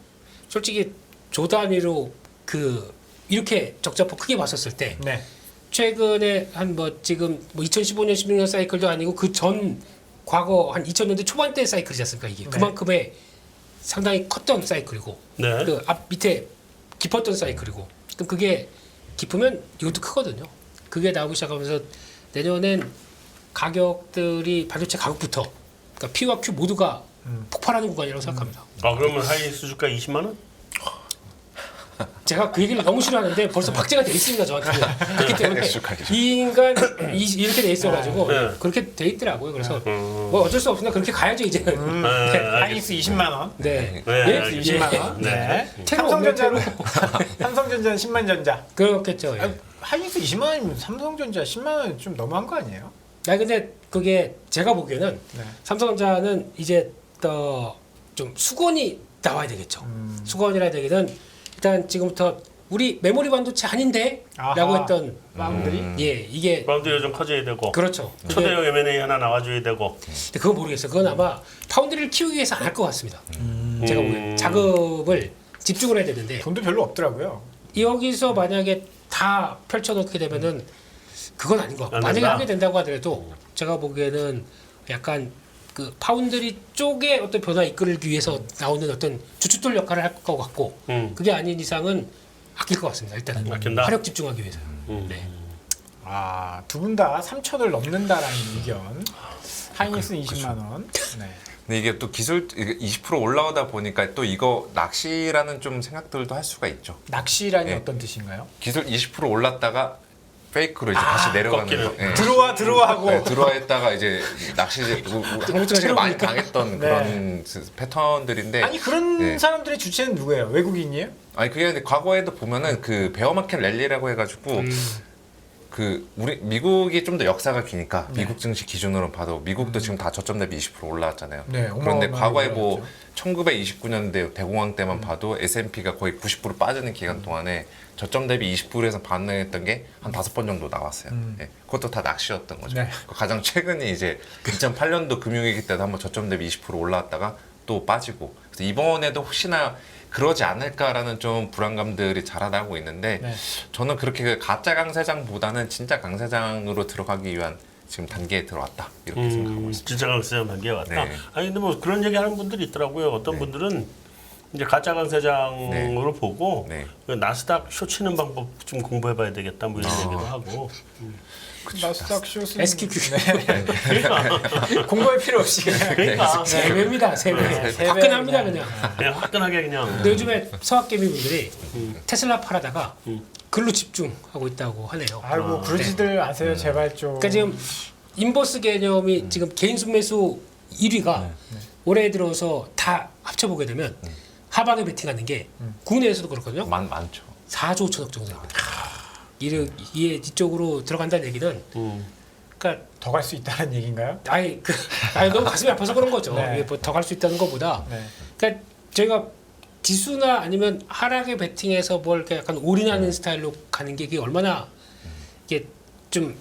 솔직히 조 단위로 그 이렇게 적자폭 크게 봤었을 때 네, 최근에 한 뭐 지금 뭐 2015년 16년 사이클도 아니고 그 전 과거 한 2000년대 초반대 사이클이지 않습니까 이게 네. 그만큼의 상당히 컸던 사이클이고 네. 그 앞 밑에 깊었던 사이클이고 그럼 그게 깊으면 이것도 크거든요. 그게 나오기 시작하면서 내년엔 가격들이 반도체 가격부터 그러니까 P와 Q 모두가 폭발하는 구간이라고 생각합니다. 아 그러면 하이닉스 주가 20만 원? 제가 그 얘기를 너무 싫어하는데 벌써 박제가 돼 있습니다 저한테. 그렇기 때문에 이 인간 이렇게 돼 있어가지고 네. 그렇게 돼 있더라고요. 그래서 뭐 어쩔 수 없으나 그렇게 가야죠 이제는. 네, 하이닉스 20만 원. 네. 네, 예? 알겠습니다. 20만 원. 네. 테러 삼성전자는 없는 삼성전자는 10만 전자. 그렇겠죠. 예. 아니, 하이닉스 20만 원이면 삼성전자 10만 원 좀 너무한 거 아니에요? 아 근데 그게 제가 보기에는 네. 삼성전자는 이제 더 좀 수건이 나와야 되겠죠. 수건이라 되기는 일단 지금부터 우리 메모리 반도체 아닌데? 아하. 라고 했던 마음들이 예 이게 마운드가 좀 커져야 되고 그렇죠. 그게- 초대형 M&A 하나 나와줘야 되고. 근데 그건 모르겠어요. 그건 아마 파운드리를 키우기 위해서 안 할 것 같습니다. 제가 보기엔 작업을 집중을 해야 되는데 돈도 별로 없더라고요. 여기서 만약에 다 펼쳐놓게 되면은 그건 아닌 것 같고 안 만약에 된다? 하게 된다고 하더라도 제가 보기에는 약간 그 파운드리 쪽에 어떤 변화 이끌기 위해서 나오는 어떤 주춧돌 역할을 할 것 같고 그게 아닌 이상은 아낄 것 같습니다. 일단은 아낀다? 화력 집중하기 위해서. 네. 아, 두 분 다 3천을 넘는다라는 의견. 하이닉스 20만 원. 네. 근데 이게 또 기술 20% 올라오다 보니까 또 이거 낚시라는 좀 생각들도 할 수가 있죠. 낚시라니 네. 어떤 뜻인가요? 기술 20% 올랐다가 페이크로 이제 다시 내려가는 꺾이는. 거. 예. 들어와 하고 네, 들어와했다가 이제 낚시제 한국에서 많이 당했던 그런 패턴들인데 아니 그런 네. 사람들의 주체는 누구예요? 외국인이에요? 아니 그게 근데 과거에도 보면은 그 베어마켓 랠리라고 해가지고 그 우리 미국이 좀 더 역사가 기니까 미국 증시 기준으로 봐도 미국도 지금 다 저점 대비 20% 올라왔잖아요. 네, 그런데 어마어마하게 과거에 뭐 올라왔죠. 1929년대 대공황 때만 봐도 S&P가 거의 90% 빠지는 기간 동안에 저점 대비 20%에서 반응했던 게 한 5번 정도 나왔어요. 예, 그것도 다 낚시였던 거죠. 네. 가장 최근이 이제 2008년도 금융위기 때도 한번 저점 대비 20% 올라왔다가 또 빠지고 그래서 이번에도 혹시나 그러지 않을까라는 좀 불안감들이 자라나고 있는데 네. 저는 그렇게 가짜 강세장보다는 진짜 강세장으로 들어가기 위한 지금 단계에 들어왔다 이렇게 생각하고 있습니다. 진짜 강세장 단계에 왔다. 네. 아니 근데 뭐 그런 얘기 하는 분들이 있더라고요. 어떤 분들은 이제 가짜 강세장으로 보고 네. 그 나스닥 쇼 치는 방법 좀 공부해봐야 되겠다 뭐 이런 얘기도 하고. 나스닥 쇼스 SQQ. 그러니까 공부할 필요 없이 그냥 그러니까 세배입니다. 세배. 세배 화끈합니다 그냥. 그냥. 그냥 화끈하게 그냥. 근데 요즘에 서학개미 분들이 테슬라 팔아다가 글로 집중하고 있다고 하네요. 아이고 그러지들 아세요 제발 좀. 그러니까 지금 인버스 개념이 지금 개인 순매수 1위가 올해 들어서 다 합쳐보게 되면 하방에 베팅하는 게 국내에서도 그렇거든요. 많죠. 4조 5천억 정도 됩니다. 이게 이쪽으로 들어간다는 얘기는 그러니까 더 갈 수 있다는 얘기인가요? 아예 너무 가슴이 아파서 그런 거죠. 네. 이게 뭐 더 갈 수 있다는 것보다 네. 그러니까 저희가 지수나 아니면 하락에 베팅해서 뭘 이렇게 약간 올인하는 스타일로 가는 게 이게 얼마나 이게 좀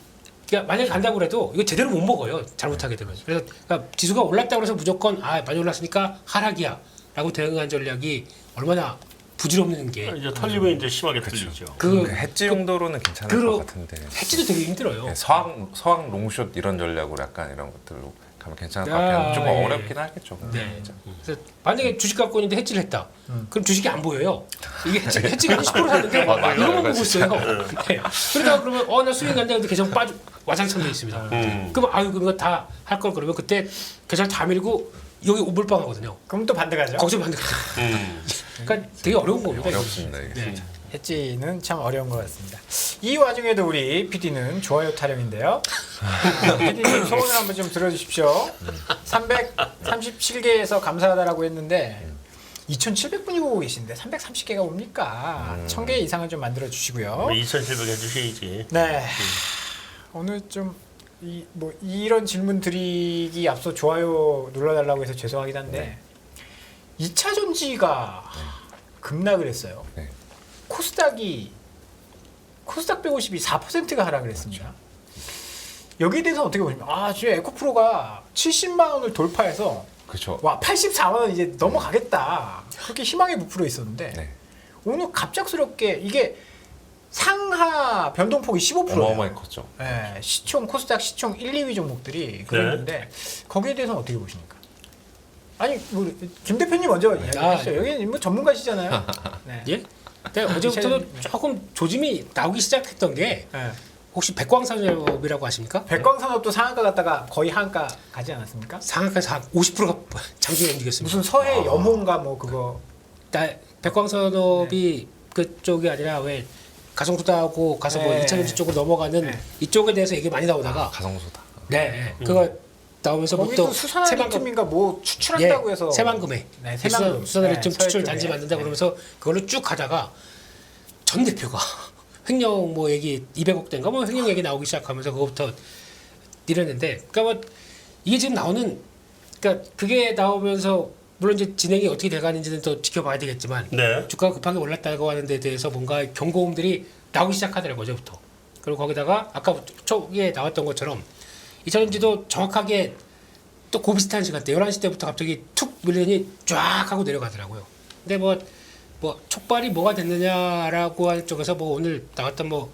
그러니까 만약에 간다고 그래도 이거 제대로 못 먹어요. 잘못하게 되면. 그래서 그러니까 지수가 올랐다고 해서 무조건 많이 올랐으니까 하락이야라고 대응한 전략이 얼마나 부질없는 게 이제 털리면 이제 심하게 털리죠. 그 해지 용도로는 괜찮을 것 같은데 해지도 되게 힘들어요. 네, 서학 롱숏 이런 전략으로 약간 이런 것들로 가면 괜찮을 것 같아요. 좀 예. 어렵긴 하겠죠. 네. 그래서 만약에 주식 갖고 있는데 해지를 했다. 그럼 주식이 안 보여요. 이게 해지가 20% 샀는데 맞아요. 이거만 보고 진짜. 있어요. 네. 그러다가 그러면 나 수익 난다 근데 계속 빠져 와장창 돼 있습니다. 그럼 그거 다 할 걸 그러면 그때 계좌를 다 밀고 여기 오물빵하거든요. 그럼 또 반대 가죠. 거기서 반대 가죠. 그러니까 되게 어려운 겁니다. 이게. 어렵습니다. 이게. 네. 해지는 참 어려운 것 같습니다. 이 와중에도 우리 PD는 좋아요 타령인데요. PD님 소원을 한번 좀 들어주십시오. 337개에서 감사하다라고 했는데 2,700분이 보고 계신데 330개가 뭡니까? 1,000개 이상을 좀 만들어 주시고요. 2,700 해주셔야지. 네. 오늘 좀 이런 질문 드리기 앞서 좋아요 눌러달라고 해서 죄송하긴 한데 2차 전지가 급락을 했어요. 네. 코스닥 150이 4%가 하락을 했습니다. 여기에 대해서 어떻게 보십니까? 지금 에코프로가 70만 원을 돌파해서 그렇죠. 와 84만 원 이제 넘어가겠다. 그렇게 희망에 부풀어 있었는데 네. 오늘 갑작스럽게 이게 상하 변동폭이 15%예요. 어마어마히 컸죠. 네, 코스닥 시총 1, 2위 종목들이 그랬는데 거기에 대해서는 어떻게 보십니까? 아니 김 대표님 먼저 이야기하시죠. 여기는 뭐 전문가시잖아요. 네. 예? 근데 어제부터 조금 조짐이 나오기 시작했던 게 네. 혹시 백광산업이라고 아십니까? 백광산업도 상한가 갔다가 거의 하한가 가지 않았습니까? 상한가에서 한 50%가 장중에 움직였습니다. 무슨 서해 염호인가 뭐 그거 백광산업이 그쪽이 아니라 왜 가성소다하고 가서 뭐 네. 2차 전지 쪽으로 넘어가는 네. 이쪽에 대해서 얘기 많이 나오다가 가성소다. 네, 그거 나오면서 거기도 뭐또 수산화 리튬인가 뭐 추출한다고 해서 새만금에 네, 새만금. 수산화 네, 리튬 추출 서해 단지 쪽에. 만든다 네. 그러면서 그걸로 쭉 가다가 전 대표가 횡령 뭐 얘기 200억 대인가 뭐 횡령 얘기 나오기 시작하면서 그거부터 이랬는데 그러니까 뭐 이게 지금 나오는 그러니까 그게 나오면서 물론 이제 진행이 어떻게 돼가는지는 더 지켜봐야 되겠지만 네. 주가가 급하게 올랐다고 하는 데 대해서 뭔가 경고음들이 나오기 시작하더라고요 어제부터. 그리고 거기다가 아까 초기에 나왔던 것처럼 2차전지도 정확하게 또 그 비슷한 시간대 11시 때부터 갑자기 툭 밀리니 쫙 하고 내려가더라고요. 근데 뭐 촉발이 뭐가 됐느냐라고 할 쪽에서 뭐 오늘 나왔던 뭐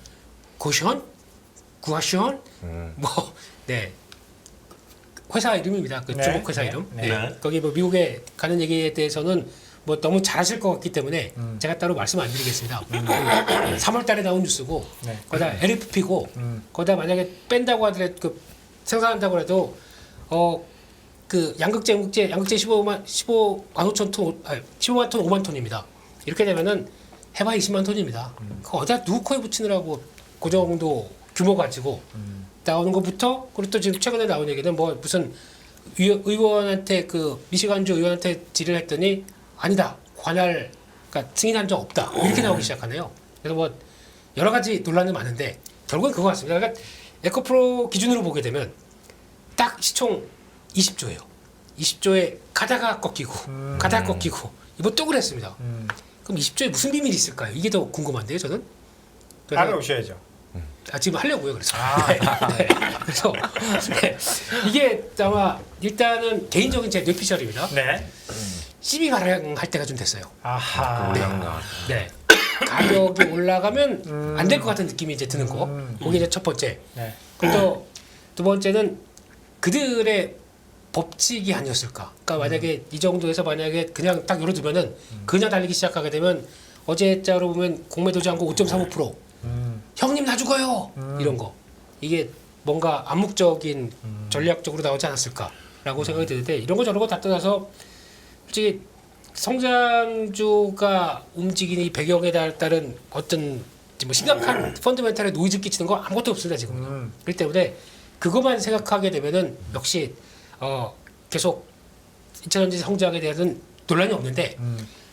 고시원? 구하시원? 네 회사 이름입니다. 그 네, 중국 회사 네, 이름. 네. 네. 거기 뭐 미국에 가는 얘기에 대해서는 뭐 너무 잘하실 것 같기 때문에 제가 따로 말씀 안 드리겠습니다. 3월달에 나온 뉴스고 네. 거기다 LFP고 거기다 만약에 뺀다고 하더라도 그 생산한다고 해도 그 양극재 15만 5천 톤, 15만 톤 5만 톤입니다. 이렇게 되면은 해봐 20만 톤입니다. 그거 어디다 누구 코에 붙이느라고 그 정도 규모 가지고 나오는 것부터 그리고 또 지금 최근에 나온 얘기는 뭐 무슨 의원한테 그 미시간주 의원한테 질의를 했더니 아니다 관할 그러니까 승인한 적 없다 이렇게 나오기 시작하네요. 그래서 뭐 여러 가지 논란이 많은데 결국은 그거 같습니다. 그러니까 에코프로 기준으로 보게 되면 딱 시총 20조예요. 20조에 가다가 꺾이고 가다가 꺾이고 이번 또 그랬습니다. 그럼 20조에 무슨 비밀이 있을까요? 이게 더 궁금한데요, 저는. 그래서 알아오셔야죠. 지금 하려고요, 그래서. 네. 그래서 네. 이게 아마 일단은 개인적인 제 뇌피셜입니다. 네. CB 발행할 때가 좀 됐어요. 아하. 네. 가격이 올라가면 안 될 것 같은 느낌이 이제 드는 거. 그게 이제 첫 번째. 네. 그리고 두 번째는 그들의 법칙이 아니었을까. 그러니까 만약에 이 정도에서 만약에 그냥 딱 열어두면은 그냥 달리기 시작하게 되면 어제자로 보면 공매도장고 5.35%. 형님 나 죽어요. 이런 거. 이게 뭔가 암묵적인 전략적으로 나오지 않았을까라고 생각이 드는데 이런 거 저런 거 다 떠나서 솔직히 성장주가 움직이는 이 배경에 따른 어떤 뭐 심각한 펀더멘탈에 노이즈 끼치는 거 아무것도 없습니다 지금. 그렇기 때문에 그것만 생각하게 되면은 역시 계속 2차전지 성장에 대해서는 논란이 없는데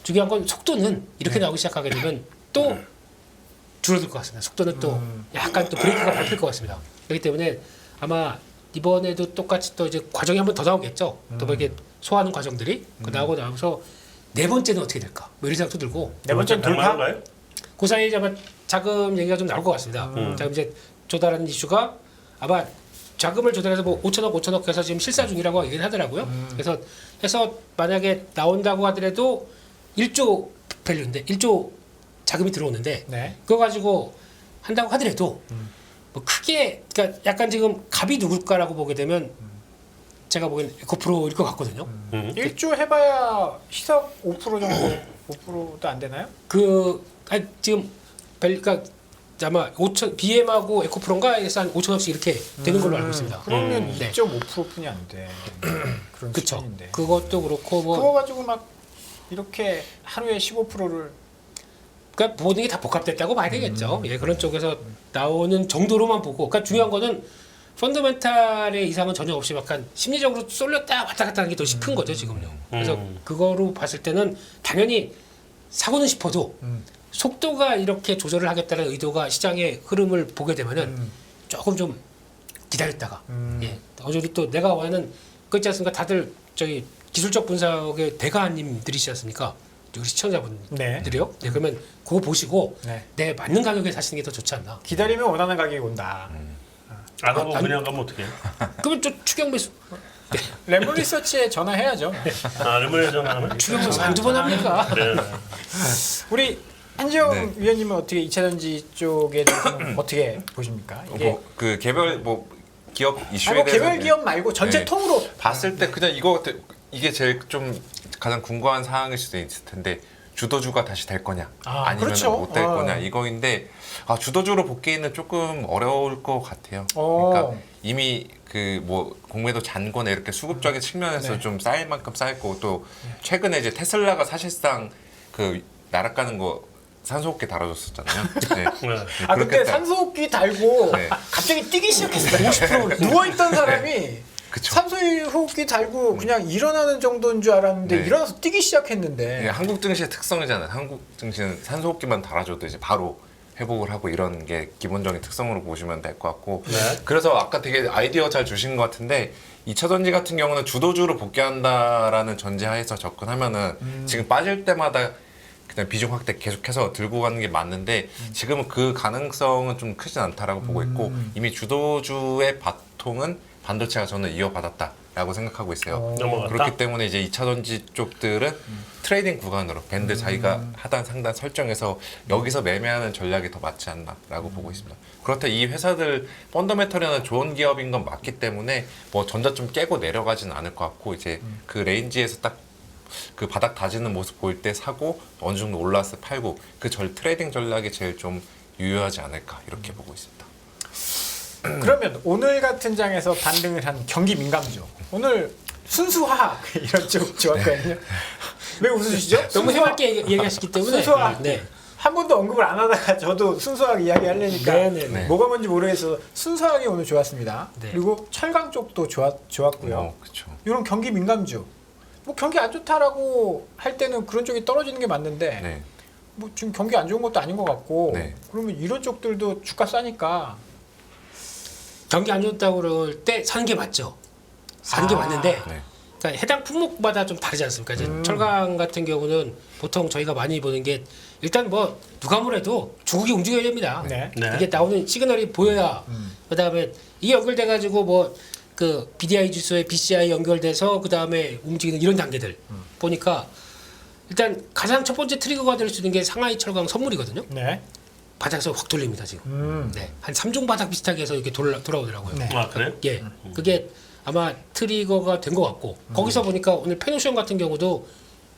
중요한 건 속도는 이렇게 나오기 시작하게 되면 또 줄어들 것 같습니다. 속도는 또 약간 또 브레이크가 밟힐 것 같습니다. 그렇기 때문에 아마 이번에도 똑같이 또 이제 과정이 한 번 더 나오겠죠. 또 뭐 이렇게 소화하는 과정들이 나오고 나서 네 번째는 어떻게 될까? 뭐 이런 생각도 들고 네 번째는 돌파. 가요? 그 사이에 아마 자금 얘기가 좀 나올 것 같습니다. 자금 이제 조달하는 이슈가 아마 자금을 조달해서 뭐 5천억 해서 지금 실사 중이라고 얘기는 하더라고요. 그래서 해서 만약에 나온다고 하더라도 1조 밸류인데 1조 자금이 들어오는데 네. 그거 가지고 한다고 하더라도 뭐 크게 그러니까 약간 지금 갑이 누굴까라고 보게 되면 제가 보기엔 에코프로일 것 같거든요. 1조 해봐야 시석 5% 정도 5%도 안 되나요? 지금 그러니까 아마 5천 BM하고 에코프로인가 해서 한 5천억씩 이렇게 되는 걸로 알고 있습니다. 그러면 네. 2.5%뿐이 안 돼. 그런 그렇죠. 수준인데. 그것도 그렇고 뭐 그거 가지고 막 이렇게 하루에 15%를 그러니까 모든 게 다 복합됐다고 봐야 되겠죠. 예, 그런 쪽에서 나오는 정도로만 보고, 그러니까 중요한 거는 펀더멘탈의 이상은 전혀 없이 약간 심리적으로 쏠렸다 왔다 갔다 하는 게 더 싶은 거죠 지금요. 그래서 그거로 봤을 때는 당연히 사고는 싶어도 속도가 이렇게 조절을 하겠다는 의도가 시장의 흐름을 보게 되면은 조금 좀 기다렸다가 예, 어제 우리 또 내가 와는 그 있지 않습니까? 다들 저희 기술적 분석의 대가님들이시지 않습니까? 우리 시청자분들이요. 네, 그러면 그거 보시고 네. 내 맞는 가격에 사시는 게 더 좋지 않나. 기다리면 원하는 가격이 온다. 안 하고 그냥 가면 어떡해요? 그러면 저 추경 매수 레몬 리서치에 전화해야죠. 레몬에 전화하면? 추경 매수 한두 번 합니까? 네. 우리 한지영 네. 위원님은 어떻게 2차전지 쪽에 대해서는 어떻게 보십니까? 이게 그 개별 뭐 기업 이슈에 뭐 대해서 개별 기업 말고 전체 네. 통으로 봤을 때 그냥 이게 제일 좀 가장 궁금한 사항일 수도 있을 텐데 주도주가 다시 될 거냐 아니면 그렇죠. 못 될 거냐 이거인데 주도주로 복귀는 조금 어려울 것 같아요. 그러니까 이미 그 뭐 공매도 잔거나 이렇게 수급적인 측면에서 네. 좀 쌓일 만큼 쌓였고 또 최근에 이제 테슬라가 사실상 그 날아가는 거 산소호흡기 달아줬었잖아요. 네. 근데 그렇게 산소호흡기 달고 네. 갑자기 뛰기 시작했어요. 50% 누워있던 사람이 그쵸. 산소호흡기 달고 그냥 일어나는 정도인 줄 알았는데 네. 일어나서 뛰기 시작했는데 네, 한국 증시의 특성이잖아요. 한국 증시는 산소호흡기만 달아줘도 이제 바로 회복을 하고 이런 게 기본적인 특성으로 보시면 될 것 같고 네. 그래서 아까 되게 아이디어 잘 주신 것 같은데 2차전지 같은 경우는 주도주로 복귀한다라는 전제하에서 접근하면은 지금 빠질 때마다 그냥 비중 확대 계속해서 들고 가는 게 맞는데 지금은 그 가능성은 좀 크진 않다라고 보고 있고 이미 주도주의 바통은 반도체가 저는 이어받았다라고 생각하고 있어요. 넘어갔다? 그렇기 때문에 이제 2차전지 쪽들은 트레이딩 구간으로 밴드 자기가 하단 상단 설정해서 여기서 매매하는 전략이 더 맞지 않나라고 보고 있습니다. 그렇다 이 회사들 펀더멘털에는 좋은 기업인 건 맞기 때문에 뭐 전자좀 깨고 내려가지는 않을 것 같고 이제 그 레인지에서 딱 그 바닥 다지는 모습 보일 때 사고 어느 정도 올라왔을 때 팔고 그 트레이딩 전략이 제일 좀 유효하지 않을까 이렇게 보고 있습니다. 그러면 오늘 같은 장에서 반등을 한 경기 민감주 오늘 순수화학 이런 쪽 좋았거든요. 왜 웃으시죠? 너무 해맑게 얘기하시기 때문에 순수화. 네. 한 번도 언급을 안 하다가 저도 순수하게 이야기하려니까 네네네. 뭐가 뭔지 모르겠어서 순수하게 오늘 좋았습니다. 네. 그리고 철강 쪽도 좋았고요. 그렇죠. 이런 경기 민감주. 뭐 경기 안 좋다라고 할 때는 그런 쪽이 떨어지는 게 맞는데 네. 뭐 지금 경기 안 좋은 것도 아닌 것 같고 네. 그러면 이런 쪽들도 주가 싸니까 경기 안 좋다고 그럴 때 사는 게 맞죠. 사는 게 아. 맞는데 네. 그러니까 해당 품목마다 좀 다르지 않습니까? 이제 철강 같은 경우는 보통 저희가 많이 보는 게 일단 뭐 누가 뭐래도 중국이 움직여야 됩니다. 네. 네. 이게 나오는 시그널이 보여야 그다음에 이게 연결돼 가지고 뭐 그 BDI 지수에 BCI 연결돼서 그다음에 움직이는 이런 단계들 보니까 일단 가장 첫 번째 트리거가 될 수 있는 게 상하이 철강 선물이거든요. 네. 바닥에서 확 돌립니다 지금. 네, 한 3종 바닥 비슷하게 해서 이렇게 돌아오더라고요. 네. 아 그래요? 예, 그게 아마 트리거가 된 것 같고 거기서 보니까 오늘 페노션 같은 경우도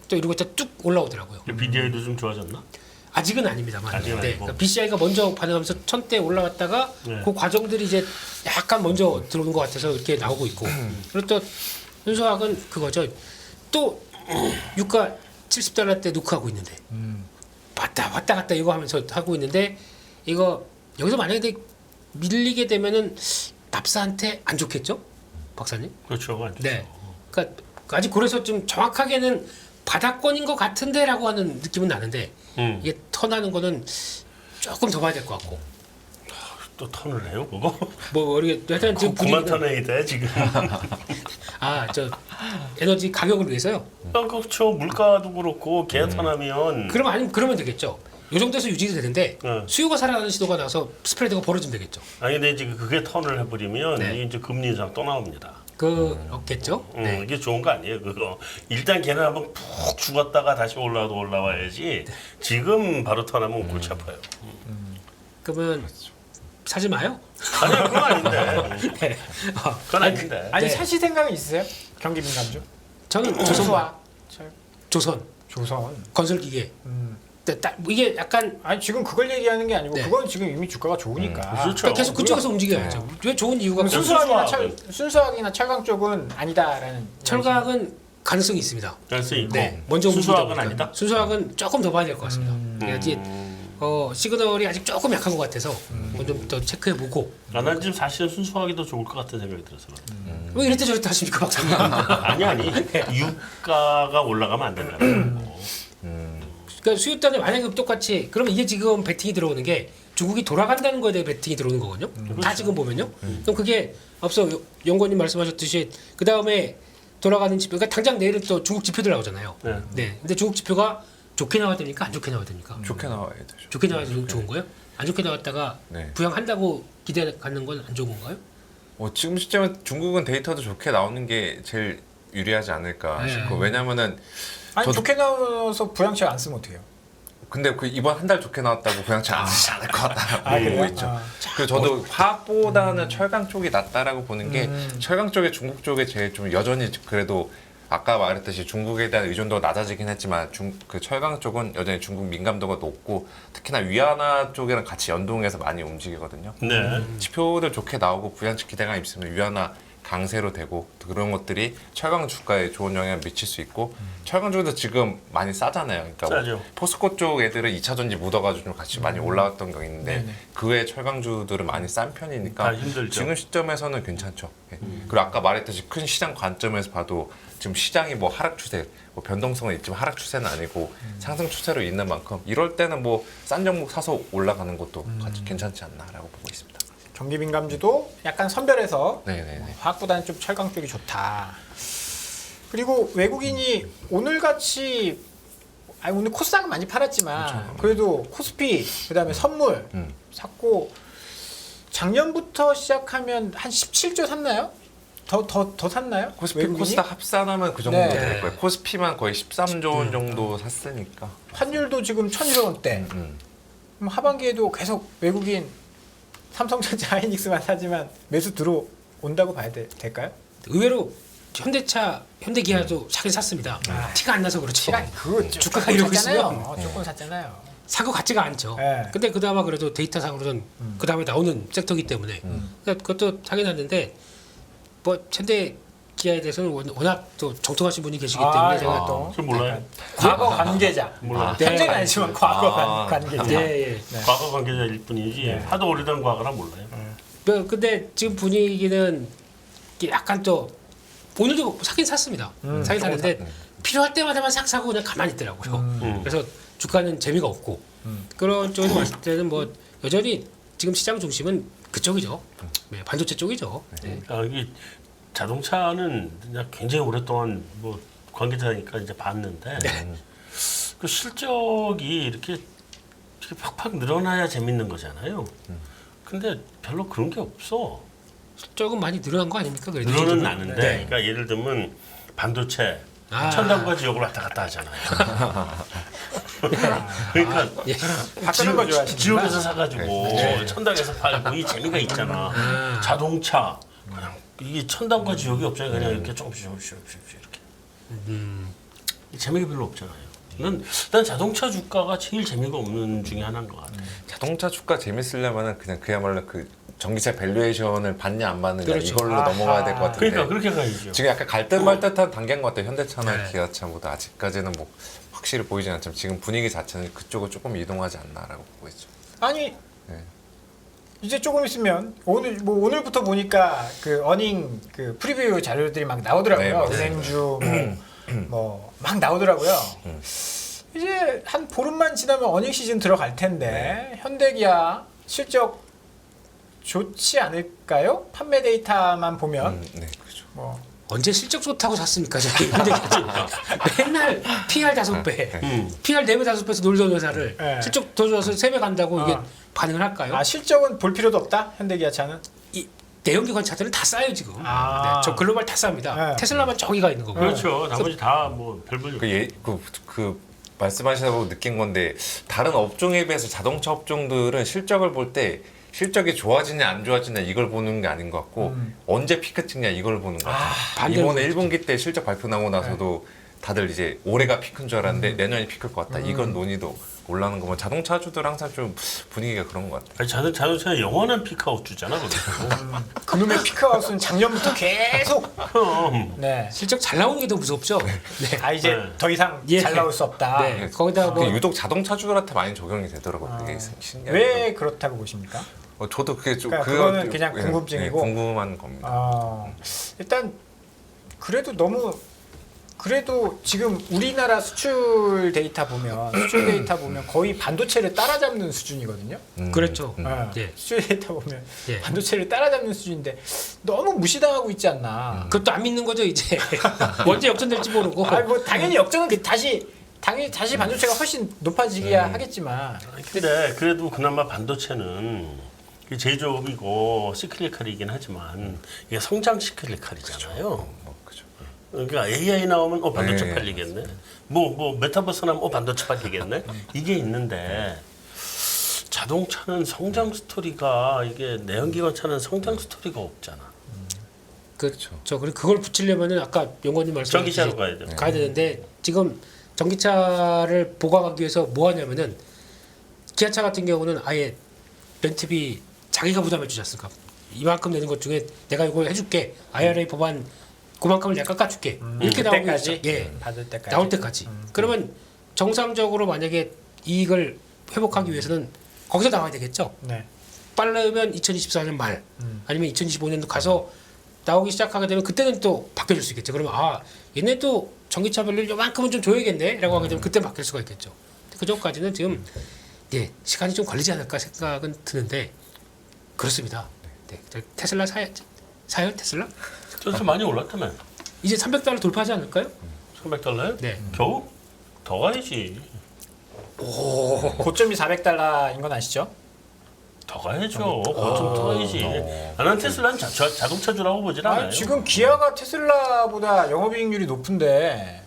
또 이러고 있다 뚝 올라오더라고요. BDI도 좀 좋아졌나? 아직은 아닙니다만. 아직은 아니고. 그러니까 BCI가 먼저 반응하면서 1000대 올라갔다가 네. 그 과정들이 이제 약간 먼저 들어오는 것 같아서 이렇게 나오고 있고. 그리고 또 순수학은 그거죠. 또 유가 70달러 때 노크하고 있는데 왔다 갔다 이거 하면서 하고 있는데 이거 여기서 만약에 밀리게 되면은 납사한테 안 좋겠죠, 박사님? 그렇죠. 안 좋죠. 네. 그러니까 아직 그래서 좀 정확하게는 바닥권인 것 같은데라고 하는 느낌은 나는데 이게 턴하는 거는 조금 더 봐야 될 것 같고. 또 턴을 해요 그거? 뭐 모르겠. 하여튼 지금 그만 분위기가- 턴해야 돼 지금. 저 에너지 가격을 위해서요. 그렇죠. 물가도 그렇고 개 턴하면 그러면 아니면 그러면 되겠죠. 요 정도에서 유지가 되는데 네. 수요가 살아나는 시도가 나서 스프레드가 벌어지면 되겠죠. 아니 근데 지금 그게 턴을 해버리면 네. 이게 이제 금리 인상 또 나옵니다. 그렇겠죠. 네. 이게 좋은 거 아니에요 그거. 일단 걔는 한번 푹 죽었다가 다시 올라와야지. 지금 바로 턴하면 골치 아파요. 그러면 사지 마요. 아니 그건 아닌데. 네. 그건 아닌데. 아니 네. 사실 생각이 있으세요? 경기 민감주? 저는 조선, 조선화, 조선 조선. 건설기계. 이게 약간 아니 지금 그걸 얘기하는 게 아니고 네. 그건 지금 이미 주가가 좋으니까. 그렇죠. 그러니까 계속 그쪽에서 움직여야죠. 왜 좋은 이유가 그럼 없어요? 순수학이나 철강 쪽은 아니다라는. 철강은 가능성이 있습니다. 할수 있고. 네, 먼저 순수학은 움직이다 보니까. 아니다. 순수학은 조금 더 봐야 될 것 같습니다. 그래야지 시그널이 아직 조금 약한 것 같아서 좀 더 체크해보고. 난 지금 사실은 순수하기 더 좋을 것 같은 생각이 들어서. 왜 이랬다 저랬다 하십니까 박사님? 아니 유가가 올라가면 안 된다는 거. 그러니까 수요단에 만약에 똑같이 그러면 이게 지금 베팅이 들어오는 게 중국이 돌아간다는 거에 대해 베팅이 들어오는 거거든요. 다 지금 보면요. 그럼 그게 앞서 연구원님 말씀하셨듯이 그 다음에 돌아가는 지표, 그러니까 당장 내일은 또 중국 지표들 나오잖아요. 네. 네. 근데 중국 지표가 좋게 나와야 되니까 안 좋게 나와야 되니까. 좋게 나와야 되죠. 좋게 나와야 좋은 거예요? 안 좋게 나왔다가 네. 부양한다고 기대 갖는 건 안 좋은 건가요? 지금 시점에 중국은 데이터도 좋게 나오는 게 제일 유리하지 않을까 네. 싶고 왜냐면은 아니 저도- 좋게 나와서 부양책 안 쓰면 어떡해요? 근데 그 이번 한 달 좋게 나왔다고 부양치 안 쓰지 않을 것 같다라고 보고 있죠. 아. 그리고 저도 화학보다는 철강 쪽이 낫다라고 보는 게 철강 쪽에 중국 쪽에 제일 좀 여전히 그래도 아까 말했듯이 중국에 대한 의존도가 낮아지긴 했지만 그 철강 쪽은 여전히 중국 민감도가 높고 특히나 위안화 쪽이랑 같이 연동해서 많이 움직이거든요. 네. 지표들 좋게 나오고 부양치 기대가 있으면 위안화 강세로 되고 그런 것들이 철강 주가에 좋은 영향을 미칠 수 있고 철강 주도 지금 많이 싸잖아요. 그러니까 싸죠. 포스코 쪽 애들은 2차 전지 묻어가지고 좀 같이 많이 올라갔던 게 있는데 네네. 그 외 철강주들은 많이 싼 편이니까 다 힘들죠. 지금 시점에서는 괜찮죠. 예. 그리고 아까 말했듯이 큰 시장 관점에서 봐도 지금 시장이 뭐 하락 추세, 뭐 변동성은 있지만 하락 추세는 아니고 상승 추세로 있는 만큼 이럴 때는 뭐 싼 종목 사서 올라가는 것도 같이 괜찮지 않나라고 보고 있습니다. 경기 민감주도 약간 선별해서 네네네. 화학보다는 좀 철강 쪽이 좋다. 그리고 외국인이 오늘같이 오늘 코스닥은 많이 팔았지만 그래도 코스피 그다음에 선물 샀고 작년부터 시작하면 한 17조 샀나요? 더 샀나요? 코스피 외국인이? 코스닥 합산하면 그 정도 네. 될 거예요. 코스피만 거의 13조 원 정도 샀으니까. 환율도 지금 1,100원대. 그럼 하반기에도 계속 외국인 삼성전자 하이닉스만 사지만 매수 들어온다고 봐야 될까요? 의외로 현대차, 현대기아도 사긴 샀습니다. 티가 안 나서 그렇죠. 그거 주가가 조금 이러고 샀잖아요. 있으면 조금 샀잖아요. 사고 같지가 않죠. 네. 근데 그나마 그래도 데이터상으로는 그 다음에 나오는 섹터이기 때문에 그러니까 그것도 사긴 샀는데 뭐 현대 기아에 대해서는 워낙 또 정통하신 분이 계시기 때문에 제가 또 저 몰라요. 과거 관계자. 몰라요. 현재는 아니지만 과거 관계자. 예, 예. 네. 과거 관계자일 뿐이지 하도 오래된 과거라 몰라요. 근데 지금 분위기는 이게 약간 또 오늘도 사긴 샀습니다. 사긴 샀는데 필요할 때마다만 싹 사고 그냥 가만히 있더라고요. 그래서 주가는 재미가 없고 그런 쪽에서 봤을 때는 뭐 여전히 지금 시장 중심은 그쪽이죠. 네, 반도체 쪽이죠. 네. 이게 자동차는 그냥 굉장히 오랫동안 뭐 관계자니까 이제 봤는데 그 실적이 이렇게 팍팍 늘어나야 재밌는 거잖아요. 근데 별로 그런 게 없어. 조금 많이 늘어난 거 아닙니까? 그래도 늘어는 지금? 나는데, 네. 그러니까 예를 들면 반도체 아. 천당과 지옥을 왔다 갔다 하잖아요. 그러니까 예. 바꾸는 거 좋아하시는 지옥에서 사가지고 천당에서 팔고 이 재미가 있잖아. 자동차 그냥 이게 천당과 지옥이 없잖아요. 그냥 이렇게 조금씩 이렇게. 이 재미가 별로 없잖아요. 난 자동차 주가가 제일 재미가 없는 중에 하나인 것 같아. 자동차 주가 재밌으려면은 그냥 그야말로 그 전기차 밸류에이션을 받냐 안 받느냐 그렇죠. 이걸로 넘어가야 될 것 같은데 그러니까 그렇게 가야죠. 지금 약간 갈듯 말듯한 단계인 것 같아요. 현대차나 네. 기아차보다 아직까지는 뭐 확실히 보이진 않지만 지금 분위기 자체는 그쪽으로 조금 이동하지 않나라고 보고 있죠. 아니 네. 이제 조금 있으면 오늘부터 보니까 그 어닝 그 프리뷰 자료들이 막 네, 나오더라고요. 맞아요. 은행주 뭐 막 나오더라고요. 이제 한 보름만 지나면 어닝 시즌 들어갈 텐데 현대기아 실적 좋지 않을까요? 판매 데이터만 보면 네, 그렇죠. 뭐 언제 실적 좋다고 샀습니까? 저희 근데 맨날 PR 5배, PR 4배 5배에서 놀던 회사를 네. 실적 더 좋아서 3배 간다고 이게 반응을 할까요? 아 실적은 볼 필요도 없다. 현대기아차는 이 내연기관 차들은 다 싸요 지금. 아. 네, 저 글로벌 다 쌉니다. 네. 테슬라만 저기가 있는 거고. 그렇죠. 나머지 다 뭐 별 볼일 그 말씀하시다 보고 느낀 건데 다른 업종에 비해서 자동차 업종들은 실적을 볼 때 실적이 좋아지냐 안 좋아지냐 이걸 보는 게 아닌 것 같고 언제 피크 찍냐 이걸 보는 것 같아요. 반대로 이번에 1분기 때 실적 발표 나고 나서도 다들 이제 올해가 피크인 줄 알았는데 내년이 피크일 것 같다. 이건 논의도 올라오는 거면 자동차주들 항상 좀 분위기가 그런 것 같아요. 아니, 자동차는 영원한 피크아웃 주잖아. 그래서. 그놈의 피크아웃은 작년부터 계속 네. 실적 잘 나오는 게 더 무섭죠. 네. 아 이제 네. 더 이상 예. 잘 나올 수 없다. 네. 거기다 뭐 그게 유독 자동차주들한테 많이 적용이 되더라고요. 그게 신기하게. 왜 그렇다고 보십니까? 저도 그게 좀 그러니까 그거 그거는 그냥 예, 궁금증이고. 예, 궁금한 겁니다. 일단 그래도 지금 우리나라 수출 데이터 보면 거의 반도체를 따라잡는 수준이거든요. 그렇죠. 예. 수출 데이터 보면 예. 반도체를 따라잡는 수준인데 너무 무시당하고 있지 않나. 그것도 안 믿는 거죠 이제. 언제 역전될지 모르고. 뭐 당연히 역전은 다시 반도체가 훨씬 높아지기야 하겠지만 근데 그래도 그나마 반도체는 제조업이고 시클리컬이긴 하지만 이게 성장 시클리컬이잖아요. 뭐 그죠. 그러니까 AI 나오면 반도체 네. 팔리겠네. 뭐 메타버스 나오면 반도체 팔리겠네. 이게 있는데 자동차는 성장 스토리가 이게 내연기관차는 성장 스토리가 없잖아. 그렇죠. 그리고 그걸 붙이려면은 아까 용건님 말씀하신 전기차로 가야 돼. 가야 되는데 지금 전기차를 보강하기 위해서 뭐 하냐면은 기아차 같은 경우는 아예 렌트비 자기가 부담해 주지 않습니까? 이만큼 내는 것 중에 내가 이걸 해줄게. IRA 법안 그만큼을 내가 깎아줄게. 이렇게 나오고 그때까지? 있죠. 예. 받을 때까지 나올 때까지. 그러면 정상적으로 만약에 이익을 회복하기 위해서는 거기서 나와야 되겠죠. 네. 빠르면 2024년 말 아니면 2025년도 가서 나오기 시작하게 되면 그때는 또 바뀌어질 수 있겠죠. 그러면 얘네도 전기차 별로 요만큼은 좀 줘야겠네라고 하게 되면 그때 바뀔 수가 있겠죠. 그 전까지는 지금 시간이 좀 걸리지 않을까 생각은 드는데 그렇습니다. 네. 테슬라 사요 테슬라? 좀 많이 올랐다며. 이제 $300 돌파하지 않을까요? $300? 네. 겨우? 더 가야지. 고점이 $400인 건 아시죠? 더 가야죠. 고점 더 가야지. 나는 테슬라는 자동차주라고 보질 않아요. 아니, 지금 기아가 테슬라보다 영업이익률이 높은데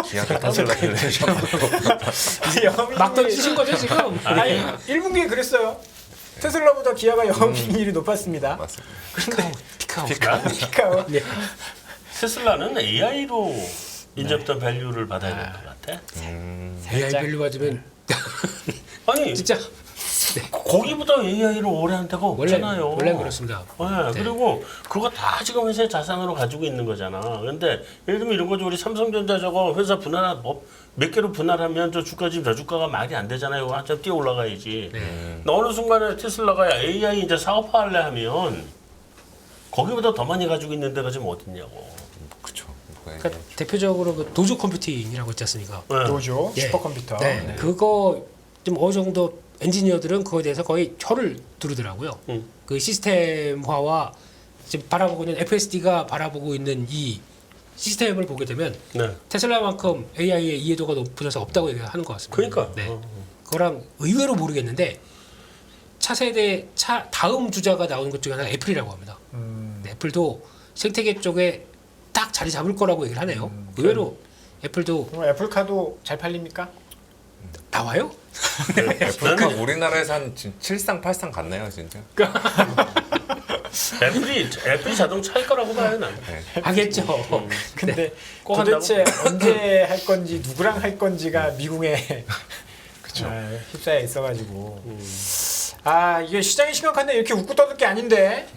기아가 테슬라를 영업이익률이 막 던지신 거죠 지금? 아니 1분기에 그랬어요. 테슬라보다 기아가 영업이익률이 높았습니다. 맞습니다. 피카오. 피카오. 네. 테슬라는 AI로 인접된 밸류를 받아야 될 것 같아. AI 밸류 받으면 아니 진짜 거기보다 AI를 오래 한 데가 없잖아요. 원래 그렇습니다. 네, 그리고 그거 다 지금 회사의 자산으로 가지고 있는 거잖아. 근데 예를 들면 이런 거죠. 우리 삼성전자 저거 회사 분할 몇 개로 분할하면 저 주가 지금 저주가가 말이 안 되잖아요. 한참 뛰어 올라가야지. 어느 순간에 테슬라가 AI 이제 사업화할래 하면 거기보다 더 많이 가지고 있는 데가 지금 어딨냐고. 그렇죠. 그러니까 대표적으로 그 도조 컴퓨팅이라고 있지 않습니까? 네. 노조 예. 슈퍼컴퓨터. 네. 그거 좀 어느 정도 엔지니어들은 그거에 대해서 거의 혀를 두르더라고요. 그 시스템화와 지금 바라보고 있는 FSD가 바라보고 있는 이 시스템을 보게 되면 네. 테슬라만큼 AI의 이해도가 높은 회사가 없다고 얘기하는 것 같습니다. 그러니까. 네. 그거랑 의외로 모르겠는데 차세대 다음 주자가 나오는 것 중에 하나가 애플이라고 합니다. 네, 애플도 생태계 쪽에 딱 자리 잡을 거라고 얘기를 하네요. 의외로 애플도 그럼 애플카도 잘 팔립니까? 나와요? 애플카 우리나라에서 한 지금 7상 8상 갔네요 진짜. 애플이 자동차일 거라고 봐요, 나는. 하겠죠. 근데 꼭 도대체 언제 할 건지 누구랑 할 건지가 미국에 휩싸여 있어가지고 이게 시장이 심각한데 이렇게 웃고 떠들 게 아닌데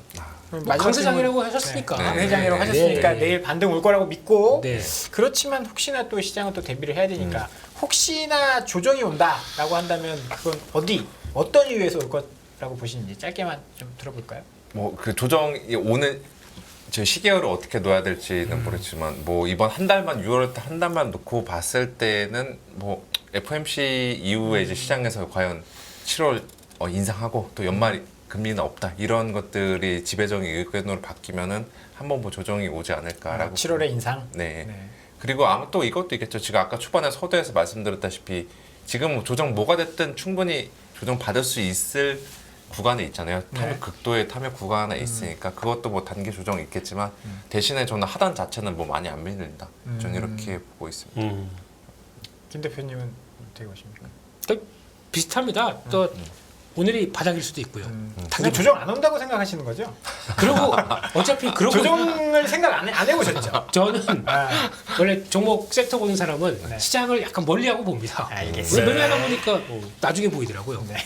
강 회장이라고 하셨으니까. 강 회장이라고 하셨으니까 네. 내일 반등 올 거라고 믿고 네. 그렇지만 혹시나 또 시장은 또 대비를 해야 되니까 혹시나 조정이 온다라고 한다면 그건 어떤 이유에서 올 거라고 보시는지 짧게만 좀 들어볼까요? 뭐 그 조정이 오는 저 시계열을 어떻게 놓아야 될지는 모르지만 뭐 이번 한 달만 6월 한 달만 놓고 봤을 때는 뭐 FOMC 이후에 이제 시장에서 과연 7월 인상하고 또 연말 금리는 없다 이런 것들이 지배적인 의견으로 바뀌면은 한번 뭐 조정이 오지 않을까라고. 7월에 인상. 네. 네. 그리고 아마 또 이것도 있겠죠. 제가 아까 초반에 서두에서 말씀드렸다시피 지금 뭐 조정 뭐가 됐든 충분히 조정 받을 수 있을 구간에 있잖아요. 탐욕 극도의 탐욕 구간에 있으니까 그것도 뭐 단기 조정이 있겠지만 대신에 저는 하단 자체는 뭐 많이 안 밀린다. 저는 이렇게 보고 있습니다. 김 대표님은 어떻게 보십니까? 또 비슷합니다. 또 오늘이 바닥일 수도 있고요. 근데 조정 안 온다고 생각하시는 거죠? 그리고 어차피 그러고 조정을 생각 안 해보셨죠? 저는 아, 원래 종목 섹터 보는 사람은 네. 시장을 약간 멀리하고 봅니다. 알겠습니다. 왜 멀리하다 보니까 나중에 보이더라고요. 네.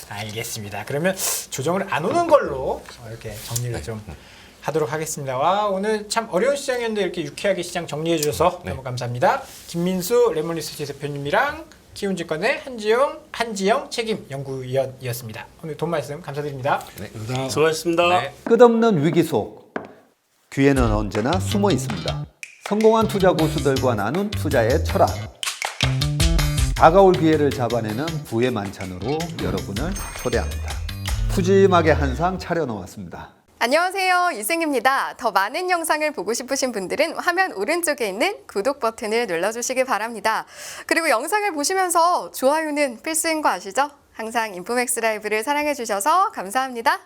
알겠습니다. 그러면 조정을 안 오는 걸로 이렇게 정리를 좀 하도록 하겠습니다. 와, 오늘 참 어려운 시장이었는데 이렇게 유쾌하게 시장 정리해 주셔서 너무 감사합니다. 김민수 레몬리서치 대표님이랑 키움증권의 한지영 책임 연구위원이었습니다. 오늘 돈 말씀 감사드립니다. 수고하셨습니다. 네. 끝없는 위기 속 기회는 언제나 숨어 있습니다. 성공한 투자 고수들과 나눈 투자의 철학. 다가올 기회를 잡아내는 부의 만찬으로 여러분을 초대합니다. 푸짐하게 한 상 차려놓았습니다. 안녕하세요. 이승입니다. 더 많은 영상을 보고 싶으신 분들은 화면 오른쪽에 있는 구독 버튼을 눌러주시기 바랍니다. 그리고 영상을 보시면서 좋아요는 필수인 거 아시죠? 항상 인포맥스 라이브를 사랑해주셔서 감사합니다.